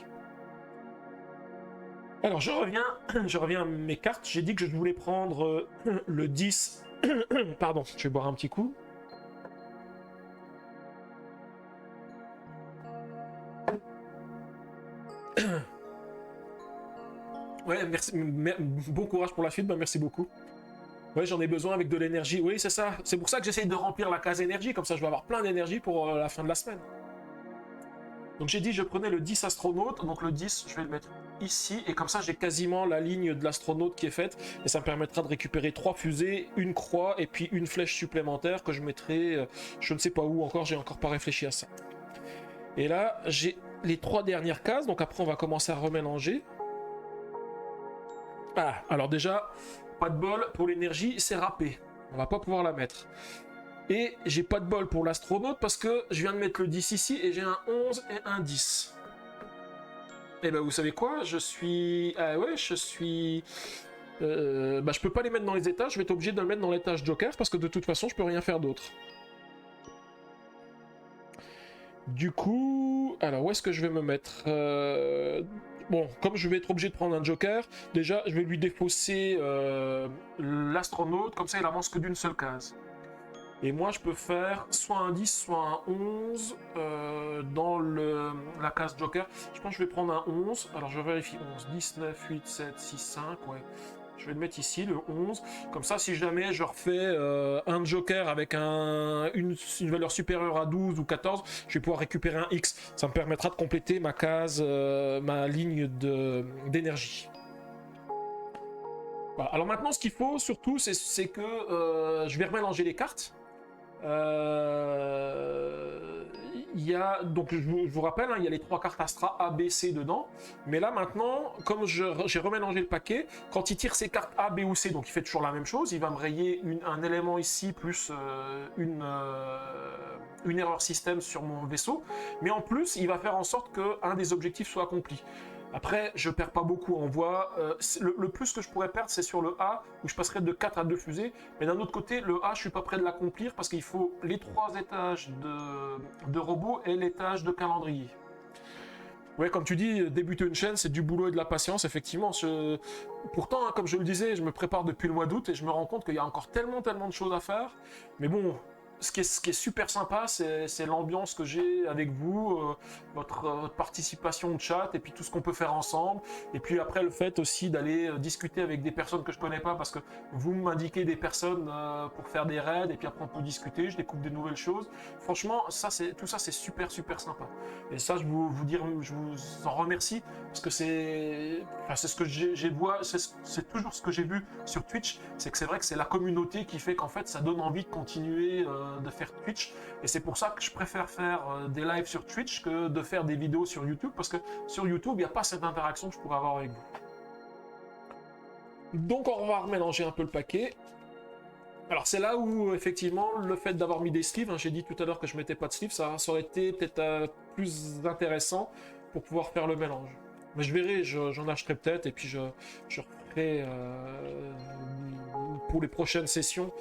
Alors, je reviens à mes cartes. J'ai dit que je voulais prendre le 10. Pardon, je vais boire un petit coup. Ouais, merci, bon courage pour la suite, bah merci beaucoup. Ouais, j'en ai besoin avec de l'énergie. Oui, c'est ça. C'est pour ça que j'essaye de remplir la case énergie, comme ça je vais avoir plein d'énergie pour la fin de la semaine. Donc j'ai dit je prenais le 10 astronaute, donc le 10 je vais le mettre ici, et comme ça j'ai quasiment la ligne de l'astronaute qui est faite, et ça me permettra de récupérer 3 fusées, une croix, et puis une flèche supplémentaire que je mettrai, je ne sais pas où encore, j'ai encore pas réfléchi à ça. Et là, j'ai les 3 dernières cases, donc après on va commencer à remélanger. Ah, alors déjà, pas de bol, pour l'énergie, c'est râpé. On va pas pouvoir la mettre. Et j'ai pas de bol pour l'astronaute parce que je viens de mettre le 10 ici et j'ai un 11 et un 10. Et ben vous savez quoi? Je suis... Ah ouais, je suis... je peux pas les mettre dans les étages, je vais être obligé de le mettre dans l'étage Joker parce que de toute façon, je peux rien faire d'autre. Du coup... Alors, où est-ce que je vais me mettre Bon, comme je vais être obligé de prendre un Joker, déjà, je vais lui défausser l'astronaute, comme ça, il avance que d'une seule case. Et moi, je peux faire soit un 10, soit un 11 dans la case Joker. Je pense que je vais prendre un 11. Alors, je vérifie 11, 10, 9, 8, 7, 6, 5, ouais. Je vais le mettre ici, le 11. Comme ça, si jamais je refais un Joker avec une valeur supérieure à 12 ou 14, je vais pouvoir récupérer un X. Ça me permettra de compléter ma case, ma ligne d'énergie. Voilà. Alors maintenant, ce qu'il faut surtout, c'est que je vais remélanger les cartes. Il y a, donc je vous rappelle, hein, il y a les 3 cartes Astra A, B, C dedans. Mais là maintenant, comme j'ai remélangé le paquet, quand il tire ses cartes A, B ou C, donc il fait toujours la même chose, il va me rayer un élément ici plus une erreur système sur mon vaisseau. Mais en plus, il va faire en sorte qu'un des objectifs soit accompli. Après, je perds pas beaucoup en voie. Le plus que je pourrais perdre, c'est sur le A, où je passerai de 4 à 2 fusées. Mais d'un autre côté, le A, je suis pas prêt de l'accomplir parce qu'il faut les 3 étages de robots et l'étage de calendrier. Ouais, comme tu dis, débuter une chaîne, c'est du boulot et de la patience, effectivement. Pourtant, hein, comme je le disais, je me prépare depuis le mois d'août et je me rends compte qu'il y a encore tellement de choses à faire. Mais bon, ce qui est super sympa, c'est l'ambiance que j'ai avec vous, votre participation au chat, et puis tout ce qu'on peut faire ensemble. Et puis après, le fait aussi d'aller discuter avec des personnes que je connais pas, parce que vous m'indiquez des personnes pour faire des raids, et puis après on peut discuter, je découvre des nouvelles choses. Franchement, tout ça, c'est super sympa. Et ça, je vous en remercie, parce que c'est ce que j'ai vu, c'est toujours ce que j'ai vu sur Twitch, c'est que c'est vrai que c'est la communauté qui fait qu'en fait, ça donne envie de continuer de faire Twitch, et c'est pour ça que je préfère faire des lives sur Twitch que de faire des vidéos sur YouTube, parce que sur YouTube, il n'y a pas cette interaction que je pourrais avoir avec vous. Donc on va remélanger un peu le paquet. Alors c'est là où effectivement le fait d'avoir mis des sleeves, hein, j'ai dit tout à l'heure que je mettais pas de sleeves, ça aurait été peut-être plus intéressant pour pouvoir faire le mélange. Mais je verrai, j'en acheterai peut-être, et puis je referai pour les prochaines sessions,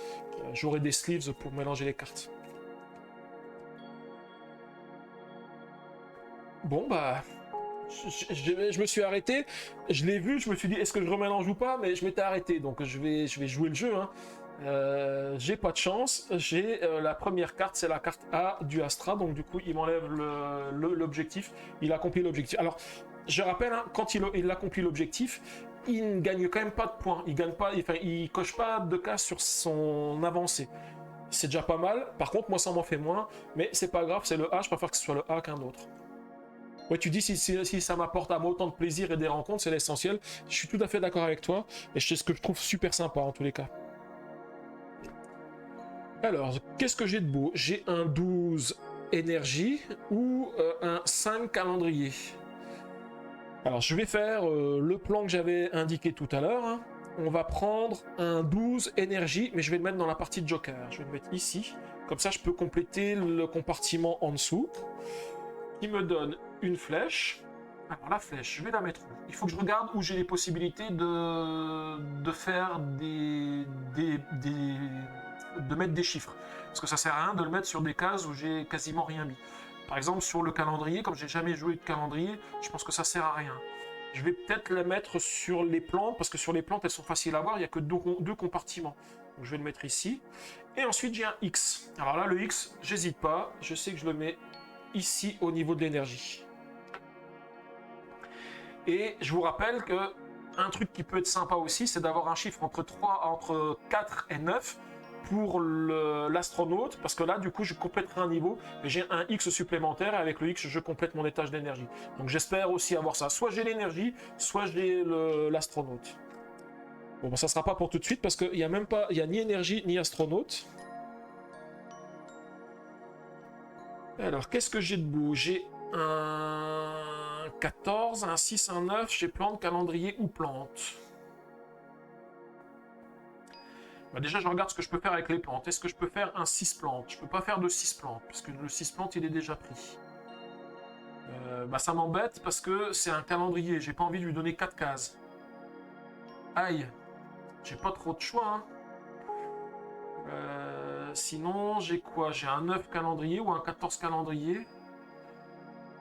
j'aurai des sleeves pour mélanger les cartes. Bon bah, je me suis arrêté, je l'ai vu, je me suis dit est-ce que je remélange ou pas, mais je m'étais arrêté, donc je vais jouer le jeu. Hein. J'ai pas de chance, j'ai la première carte, c'est la carte A du Astra, donc du coup il m'enlève l'objectif, il accomplit l'objectif. Alors je rappelle, hein, quand il accomplit l'objectif, il ne gagne quand même pas de points, il coche pas de cases sur son avancée. C'est déjà pas mal, par contre moi ça m'en fait moins, mais c'est pas grave, c'est le A, je préfère que ce soit le A qu'un autre. Ouais, tu dis si ça m'apporte à moi autant de plaisir et des rencontres, c'est l'essentiel. Je suis tout à fait d'accord avec toi, et c'est ce que je trouve super sympa en tous les cas. Alors, qu'est-ce que j'ai de beau? J'ai un 12 énergie ou un 5 calendrier. Alors, je vais faire le plan que j'avais indiqué tout à l'heure. Hein. On va prendre un 12 énergie, mais je vais le mettre dans la partie de Joker. Je vais le mettre ici. Comme ça, je peux compléter le compartiment en dessous. Qui me donne une flèche. Alors, la flèche, je vais la mettre où? Il faut que je regarde où j'ai les possibilités de faire de mettre des chiffres. Parce que ça sert à rien de le mettre sur des cases où j'ai quasiment rien mis. Par exemple, sur le calendrier, comme j'ai jamais joué de calendrier, je pense que ça sert à rien. Je vais peut-être la mettre sur les plantes, parce que sur les plantes, elles sont faciles à voir, il n'y a que deux compartiments. Donc je vais le mettre ici. Et ensuite, j'ai un X. Alors là, le X, j'hésite pas, je sais que je le mets ici au niveau de l'énergie. Et je vous rappelle que un truc qui peut être sympa aussi, c'est d'avoir un chiffre entre 4 et 9 pour l'astronaute, parce que là, du coup, je compléterai un niveau, et j'ai un X supplémentaire, et avec le X, je complète mon étage d'énergie. Donc j'espère aussi avoir ça. Soit j'ai l'énergie, soit j'ai l'astronaute. Bon, ça sera pas pour tout de suite, parce qu'il n'y a même pas, il n'y a ni énergie, ni astronaute. Alors, qu'est-ce que j'ai de beau? J'ai un 14, un 6, un 9, j'ai plante, calendrier ou plante. Bah déjà, je regarde ce que je peux faire avec les plantes. Est-ce que je peux faire un 6 plantes? Je peux pas faire de 6 plantes, parce que le 6 plantes, il est déjà pris. Bah ça m'embête, parce que c'est un calendrier. J'ai pas envie de lui donner 4 cases. Aïe. J'ai pas trop de choix, hein. Sinon, j'ai quoi? J'ai un 9 calendrier ou un 14 calendrier.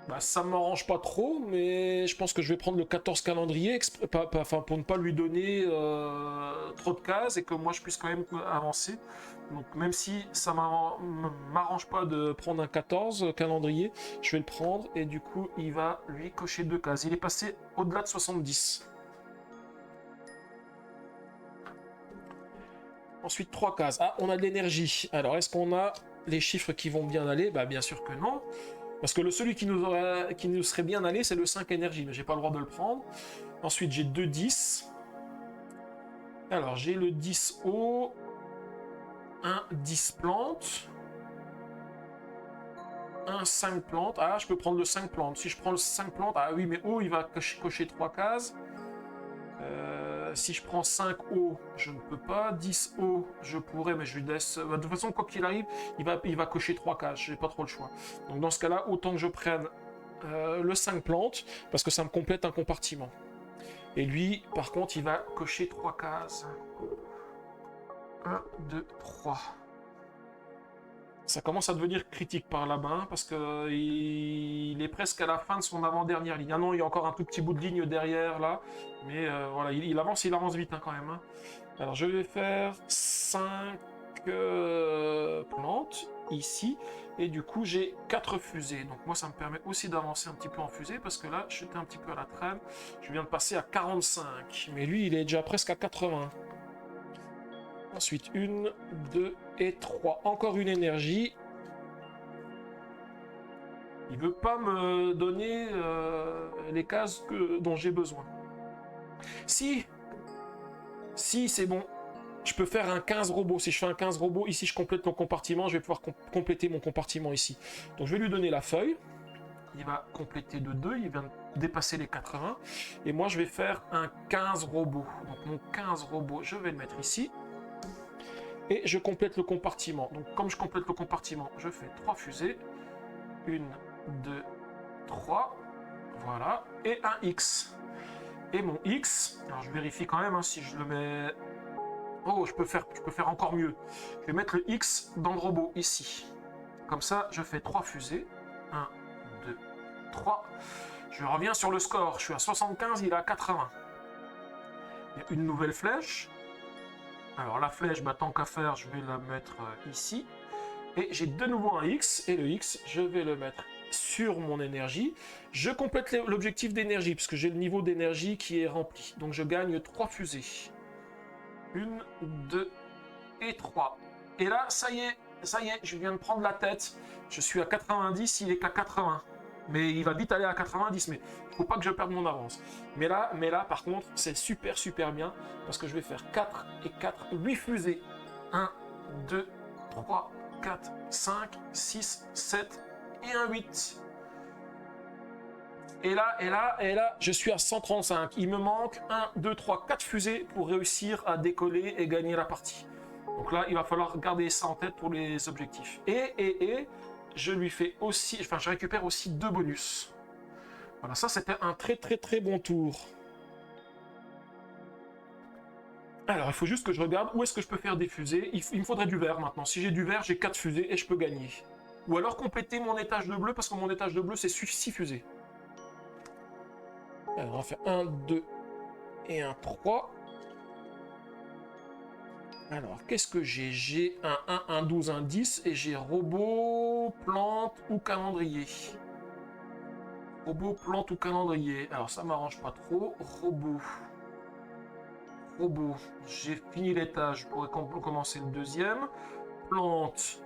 Bah, ça m'arrange pas trop, mais je pense que je vais prendre le 14 calendrier pour ne pas lui donner trop de cases et que moi je puisse quand même avancer. Donc même si ça m'arrange pas de prendre un 14 calendrier, je vais le prendre et du coup il va lui cocher 2 cases. Il est passé au-delà de 70. Ensuite 3 cases. Ah, on a de l'énergie. Alors est-ce qu'on a les chiffres qui vont bien aller? Bah bien sûr que non. Parce que celui qui nous serait bien allé, c'est le 5 énergie, mais j'ai pas le droit de le prendre. Ensuite, j'ai 2 10. Alors, j'ai le 10 haut, un 10 plantes, un 5 plantes. Ah, je peux prendre le 5 plantes. Si je prends le 5 plantes, ah oui, mais haut, il va cocher 3 cases. Si je prends 5 hauts, je ne peux pas. 10 hauts, je pourrais, mais je lui laisse. De toute façon, quoi qu'il arrive, il va cocher 3 cases. J'ai pas trop le choix. Donc, dans ce cas-là, autant que je prenne le 5 plantes, parce que ça me complète un compartiment. Et lui, par contre, il va cocher 3 cases. 1, 2, 3. Ça commence à devenir critique par là-bas, hein, parce que il est presque à la fin de son avant-dernière ligne. Ah non, il y a encore un tout petit bout de ligne derrière, là. Mais voilà, il avance vite hein, quand même. Hein. Alors, je vais faire 5 plantes, ici. Et du coup, j'ai 4 fusées. Donc moi, ça me permet aussi d'avancer un petit peu en fusée, parce que là, j'étais un petit peu à la traîne. Je viens de passer à 45. Mais lui, il est déjà presque à 80. Ensuite, 1, 2 et 3. Encore une énergie. Il veut pas me donner les cases dont j'ai besoin. Si, c'est bon. Je peux faire un 15 robots. Si je fais un 15 robots, ici je complète mon compartiment. Je vais pouvoir compléter mon compartiment ici. Donc je vais lui donner la feuille. Il va compléter de 2. Il vient de dépasser les 80. Et moi je vais faire un 15 robots. Donc mon 15 robots, je vais le mettre ici. Et je complète le compartiment. Donc comme je complète le compartiment, je fais 3 fusées. 1, 2, 3. Voilà. Et un X. Et mon X, alors je vérifie quand même hein, si je le mets... Oh, je peux faire encore mieux. Je vais mettre le X dans le robot, ici. Comme ça, je fais 3 fusées. 1, 2, 3. Je reviens sur le score. Je suis à 75, il est à 80. Il y a une nouvelle flèche. Alors la flèche, bah, tant qu'à faire, je vais la mettre ici. Et j'ai de nouveau un X. Et le X, je vais le mettre sur mon énergie. Je complète l'objectif d'énergie, puisque j'ai le niveau d'énergie qui est rempli. Donc je gagne 3 fusées. 1, 2 et 3. Et là, ça y est, je viens de prendre la tête. Je suis à 90, il est qu'à 80. Mais il va vite aller à 90, mais il faut pas que je perde mon avance. Mais là, par contre, c'est super bien, parce que je vais faire 4 et 4, 8 fusées. 1, 2, 3, 4, 5, 6, 7 et un 8. Et là, je suis à 135. Il me manque 1, 2, 3, 4 fusées pour réussir à décoller et gagner la partie. Donc là, il va falloir garder ça en tête pour les objectifs. Et je lui fais aussi, enfin, je récupère aussi 2 bonus. Voilà, ça c'était un très bon tour. Alors, il faut juste que je regarde où est-ce que je peux faire des fusées. Il me faudrait du vert maintenant. Si j'ai du vert, j'ai 4 fusées et je peux gagner. Ou alors compléter mon étage de bleu, parce que mon étage de bleu, c'est 6 fusées. Alors, on va faire 1, 2 et un 3. Alors, qu'est-ce que j'ai? J'ai un 1, un 12, un 10 et j'ai robot, plante ou calendrier. Robot, plante ou calendrier. Alors, ça m'arrange pas trop. Robot. J'ai fini l'étage. Je pourrais commencer le deuxième. Plante.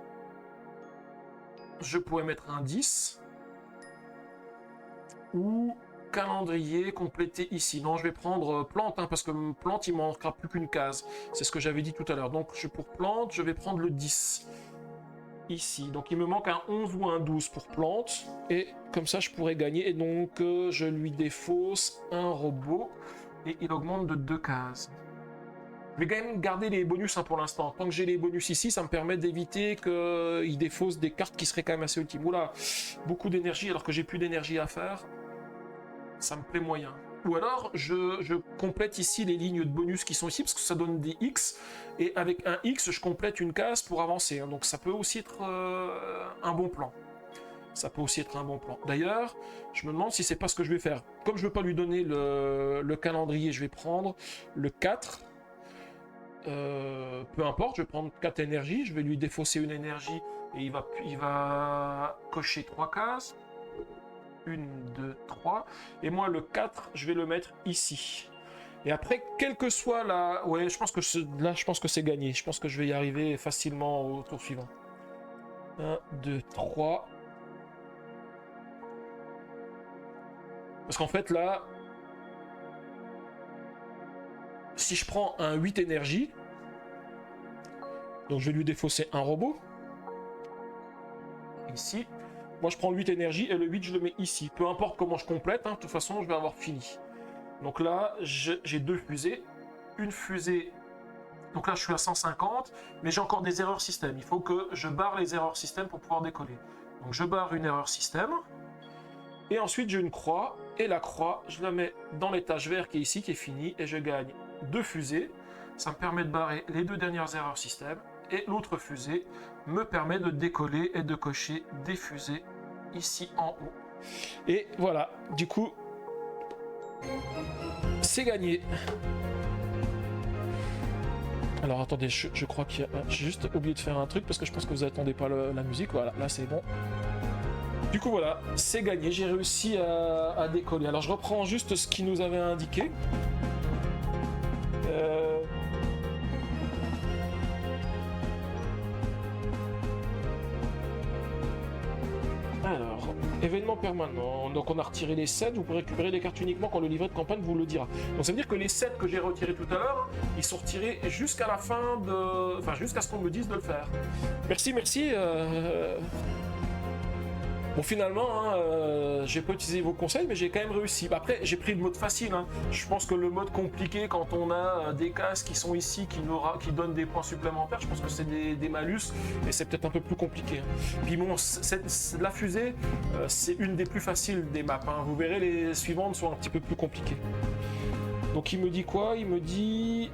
Je pourrais mettre un 10. Ou calendrier complété ici. Non, je vais prendre plante, hein, parce que plante, il manquera plus qu'une case. C'est ce que j'avais dit tout à l'heure. Donc, pour plante, je vais prendre le 10. Ici. Donc, il me manque un 11 ou un 12 pour plante. Et comme ça, je pourrais gagner. Et donc, je lui défausse un robot. Et il augmente de 2 cases. Je vais quand même garder les bonus hein, pour l'instant. Tant que j'ai les bonus ici, ça me permet d'éviter qu'il défausse des cartes qui seraient quand même assez ultimes. Oula, beaucoup d'énergie alors que j'ai plus d'énergie à faire. Ça me plaît moyen. Ou alors, je complète ici les lignes de bonus qui sont ici, parce que ça donne des X, et avec un X, je complète une case pour avancer. Hein. Donc ça peut aussi être un bon plan. D'ailleurs, je me demande si c'est pas ce que je vais faire. Comme je veux pas lui donner le calendrier, je vais prendre le 4. Peu importe, je vais prendre 4 énergies, je vais lui défausser une énergie, et il va cocher 3 cases. 1, 2, 3. Et moi, le 4, je vais le mettre ici. Et après, quelle que soit la... Ouais, je pense que c'est gagné. Je pense que je vais y arriver facilement au tour suivant. 1, 2, 3. Parce qu'en fait, là... si je prends un 8 énergie, donc je vais lui défausser un robot. Ici. Moi je prends le 8 énergie et le 8 je le mets ici. Peu importe comment je complète, hein, de toute façon je vais avoir fini. Donc là j'ai 2 fusées. Une fusée, donc là je suis à 150, mais j'ai encore des erreurs système. Il faut que je barre les erreurs système pour pouvoir décoller. Donc je barre une erreur système. Et ensuite j'ai une croix. Et la croix, je la mets dans l'étage vert qui est ici, qui est fini. Et je gagne 2 fusées. Ça me permet de barrer les 2 dernières erreurs système. Et l'autre fusée me permet de décoller et de cocher des fusées ici en haut. Et voilà, du coup, c'est gagné. Alors attendez, je crois qu'il y a... J'ai juste oublié de faire un truc parce que je pense que vous attendez pas la musique. Voilà, là c'est bon. Du coup voilà, c'est gagné, j'ai réussi à décoller. Alors je reprends juste ce qu'il nous avait indiqué. Alors, événement permanent. Donc on a retiré les 7, vous pouvez récupérer des cartes uniquement quand le livret de campagne vous le dira. Donc ça veut dire que les 7 que j'ai retirés tout à l'heure, ils sont retirés jusqu'à la fin de... Enfin, jusqu'à ce qu'on me dise de le faire. Merci, merci. Bon finalement, hein, j'ai pas utilisé vos conseils, mais j'ai quand même réussi. Bah, après, j'ai pris le mode facile. Hein. Je pense que le mode compliqué, quand on a des cases qui sont ici, qui donnent des points supplémentaires, je pense que c'est des malus, et c'est peut-être un peu plus compliqué. Hein. Puis bon, la fusée, c'est une des plus faciles des maps. Hein. Vous verrez, les suivantes sont un petit peu plus compliquées. Donc il me dit quoi? Il me dit...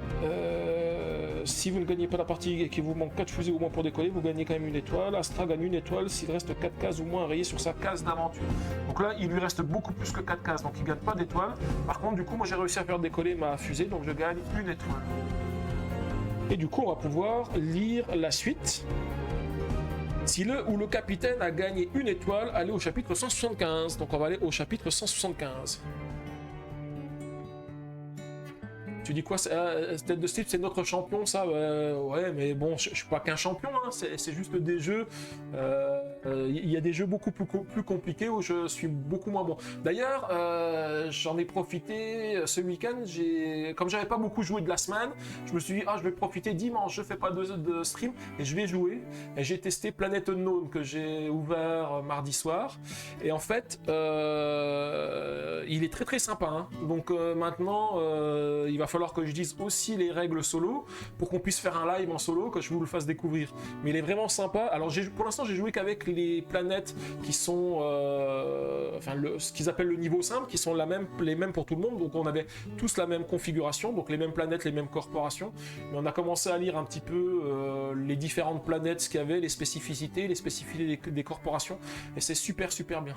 si vous ne gagnez pas la partie et qu'il vous manque 4 fusées au moins pour décoller, vous gagnez quand même une étoile. Astra gagne une étoile s'il reste 4 cases ou moins rayées sur sa case d'aventure. Donc là, il lui reste beaucoup plus que 4 cases, donc il ne gagne pas d'étoile. Par contre, du coup, moi j'ai réussi à faire décoller ma fusée, donc je gagne une étoile. Et du coup, on va pouvoir lire la suite. Si le ou le capitaine a gagné une étoile, allez au chapitre 175. Donc on va aller au chapitre 175. Tu dis quoi, tête de slip, c'est notre champion, ça? Ouais, mais bon, je suis pas qu'un champion, hein, c'est juste des jeux. Il y a des jeux beaucoup plus compliqués où je suis beaucoup moins bon. D'ailleurs, j'en ai profité ce week-end. Comme j'avais pas beaucoup joué de la semaine, je me suis dit, je vais profiter dimanche, je fais pas de stream et je vais jouer. Et j'ai testé Planet Unknown que j'ai ouvert mardi soir. Et en fait, il est très très sympa. Hein. Donc maintenant, il va falloir que je dise aussi les règles solo pour qu'on puisse faire un live en solo, que je vous le fasse découvrir. Mais il est vraiment sympa. Alors pour l'instant j'ai joué qu'avec les planètes qui sont ce qu'ils appellent le niveau simple, qui sont les mêmes pour tout le monde. Donc on avait tous la même configuration, donc les mêmes planètes, les mêmes corporations. Mais on a commencé à lire un petit peu les différentes planètes, ce qu'il y avait, les spécificités des corporations. Et c'est super bien.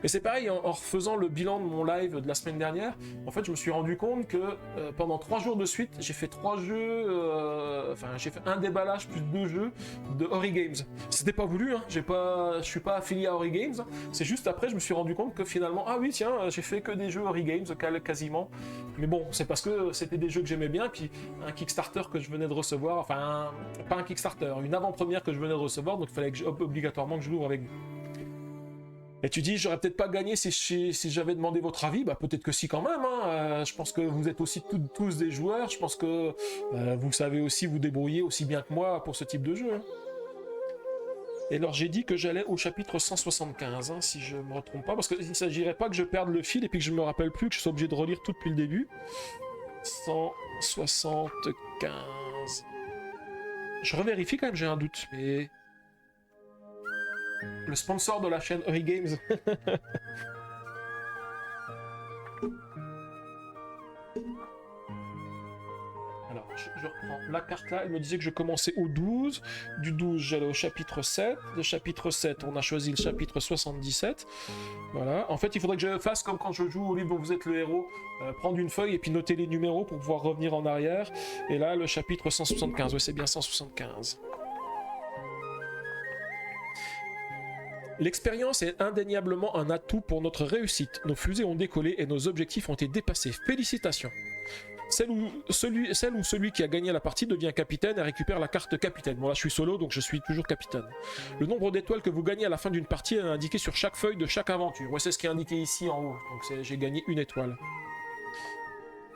Et c'est pareil, en refaisant le bilan de mon live de la semaine dernière, en fait, je me suis rendu compte que pendant 3 jours de suite, j'ai fait 3 jeux, j'ai fait un déballage plus 2 jeux de Ori Games. C'était pas voulu, hein, je suis pas affilié à Ori Games, c'est juste après, je me suis rendu compte que finalement, ah oui, tiens, j'ai fait que des jeux Ori Games quasiment. Mais bon, c'est parce que c'était des jeux que j'aimais bien, puis un Kickstarter que je venais de recevoir, pas un Kickstarter, une avant-première que je venais de recevoir, donc il fallait obligatoirement que je l'ouvre avec vous. Et tu dis, j'aurais peut-être pas gagné si j'avais demandé votre avis. Bah peut-être que si quand même. Hein. Je pense que vous êtes aussi tous des joueurs. Je pense que vous savez aussi vous débrouiller aussi bien que moi pour ce type de jeu. Hein. Et alors j'ai dit que j'allais au chapitre 175, hein, si je me trompe pas, parce qu'il ne s'agirait pas que je perde le fil et puis que je me rappelle plus, que je sois obligé de relire tout depuis le début. 175. Je revérifie quand même, j'ai un doute, mais... Le sponsor de la chaîne Ori Games. Alors, je reprends la carte là. Elle me disait que je commençais au 12. Du 12, j'allais au chapitre 7. Le chapitre 7, on a choisi le chapitre 77. Voilà. En fait, il faudrait que je fasse comme quand je joue au livre dont vous êtes le héros. Prendre une feuille et puis noter les numéros pour pouvoir revenir en arrière. Et là, le chapitre 175. Oui, c'est bien 175. L'expérience est indéniablement un atout pour notre réussite. Nos fusées ont décollé et nos objectifs ont été dépassés. Félicitations. Celle ou celui qui a gagné la partie devient capitaine et récupère la carte capitaine. Bon là je suis solo donc je suis toujours capitaine. Le nombre d'étoiles que vous gagnez à la fin d'une partie est indiqué sur chaque feuille de chaque aventure. Ouais, c'est ce qui est indiqué ici en haut. Donc j'ai gagné une étoile.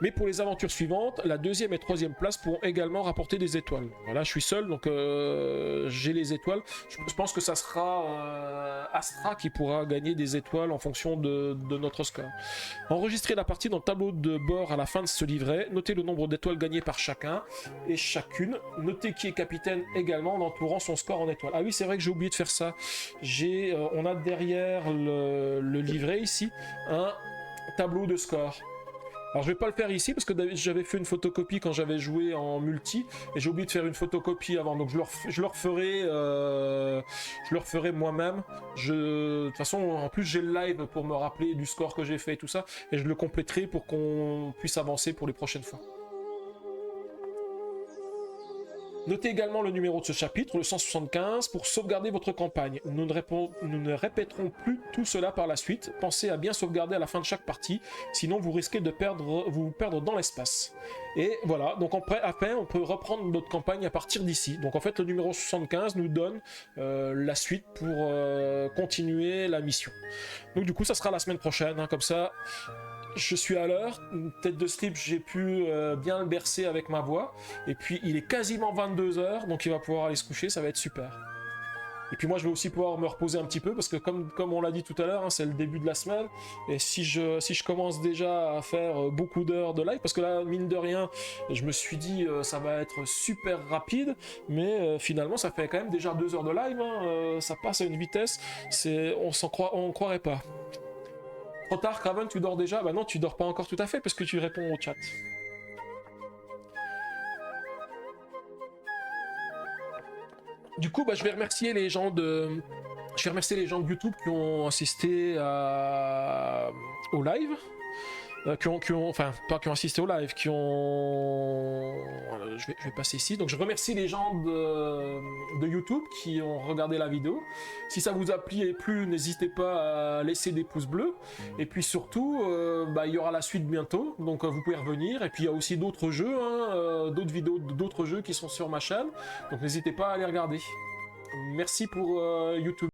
Mais pour les aventures suivantes, la deuxième et troisième place pourront également rapporter des étoiles. Voilà, je suis seul, donc j'ai les étoiles. Je pense que ça sera Astra qui pourra gagner des étoiles en fonction de notre score. Enregistrez la partie dans le tableau de bord à la fin de ce livret. Notez le nombre d'étoiles gagnées par chacun et chacune. Notez qui est capitaine également en entourant son score en étoiles. Ah oui, c'est vrai que j'ai oublié de faire ça. On a derrière le livret ici un tableau de score. Alors je vais pas le faire ici parce que j'avais fait une photocopie quand j'avais joué en multi et j'ai oublié de faire une photocopie avant, donc je le referai moi-même. De toute façon, en plus j'ai le live pour me rappeler du score que j'ai fait et tout ça, et je le compléterai pour qu'on puisse avancer pour les prochaines fois. Notez également le numéro de ce chapitre, le 175, pour sauvegarder votre campagne. Nous ne répéterons plus tout cela par la suite. Pensez à bien sauvegarder à la fin de chaque partie, sinon vous risquez de vous perdre dans l'espace. Et voilà, donc après on peut reprendre notre campagne à partir d'ici. Donc en fait le numéro 75 nous donne la suite pour continuer la mission. Donc du coup ça sera la semaine prochaine, hein, comme ça... Je suis à l'heure, tête de slip, j'ai pu bien le bercer avec ma voix. Et puis il est quasiment 22h, donc il va pouvoir aller se coucher, ça va être super. Et puis moi je vais aussi pouvoir me reposer un petit peu, parce que comme on l'a dit tout à l'heure, hein, c'est le début de la semaine. Et si je commence déjà à faire beaucoup d'heures de live, parce que là, mine de rien, je me suis dit ça va être super rapide, mais finalement ça fait quand même déjà 2 heures de live, hein, ça passe à une vitesse, on croirait pas. Trop tard, Craven, tu dors déjà? Bah non, tu dors pas encore tout à fait parce que tu réponds au chat. Du coup, bah, je vais remercier les gens de YouTube qui ont assisté au live. Enfin, pas qui ont assisté au live, voilà, je vais passer ici. Donc je remercie les gens de YouTube qui ont regardé la vidéo. Si ça vous a plu, n'hésitez pas à laisser des pouces bleus. Et puis surtout, il y aura la suite bientôt, donc vous pouvez revenir. Et puis il y a aussi d'autres jeux, hein, d'autres vidéos d'autres jeux qui sont sur ma chaîne. Donc n'hésitez pas à les regarder. Merci pour YouTube.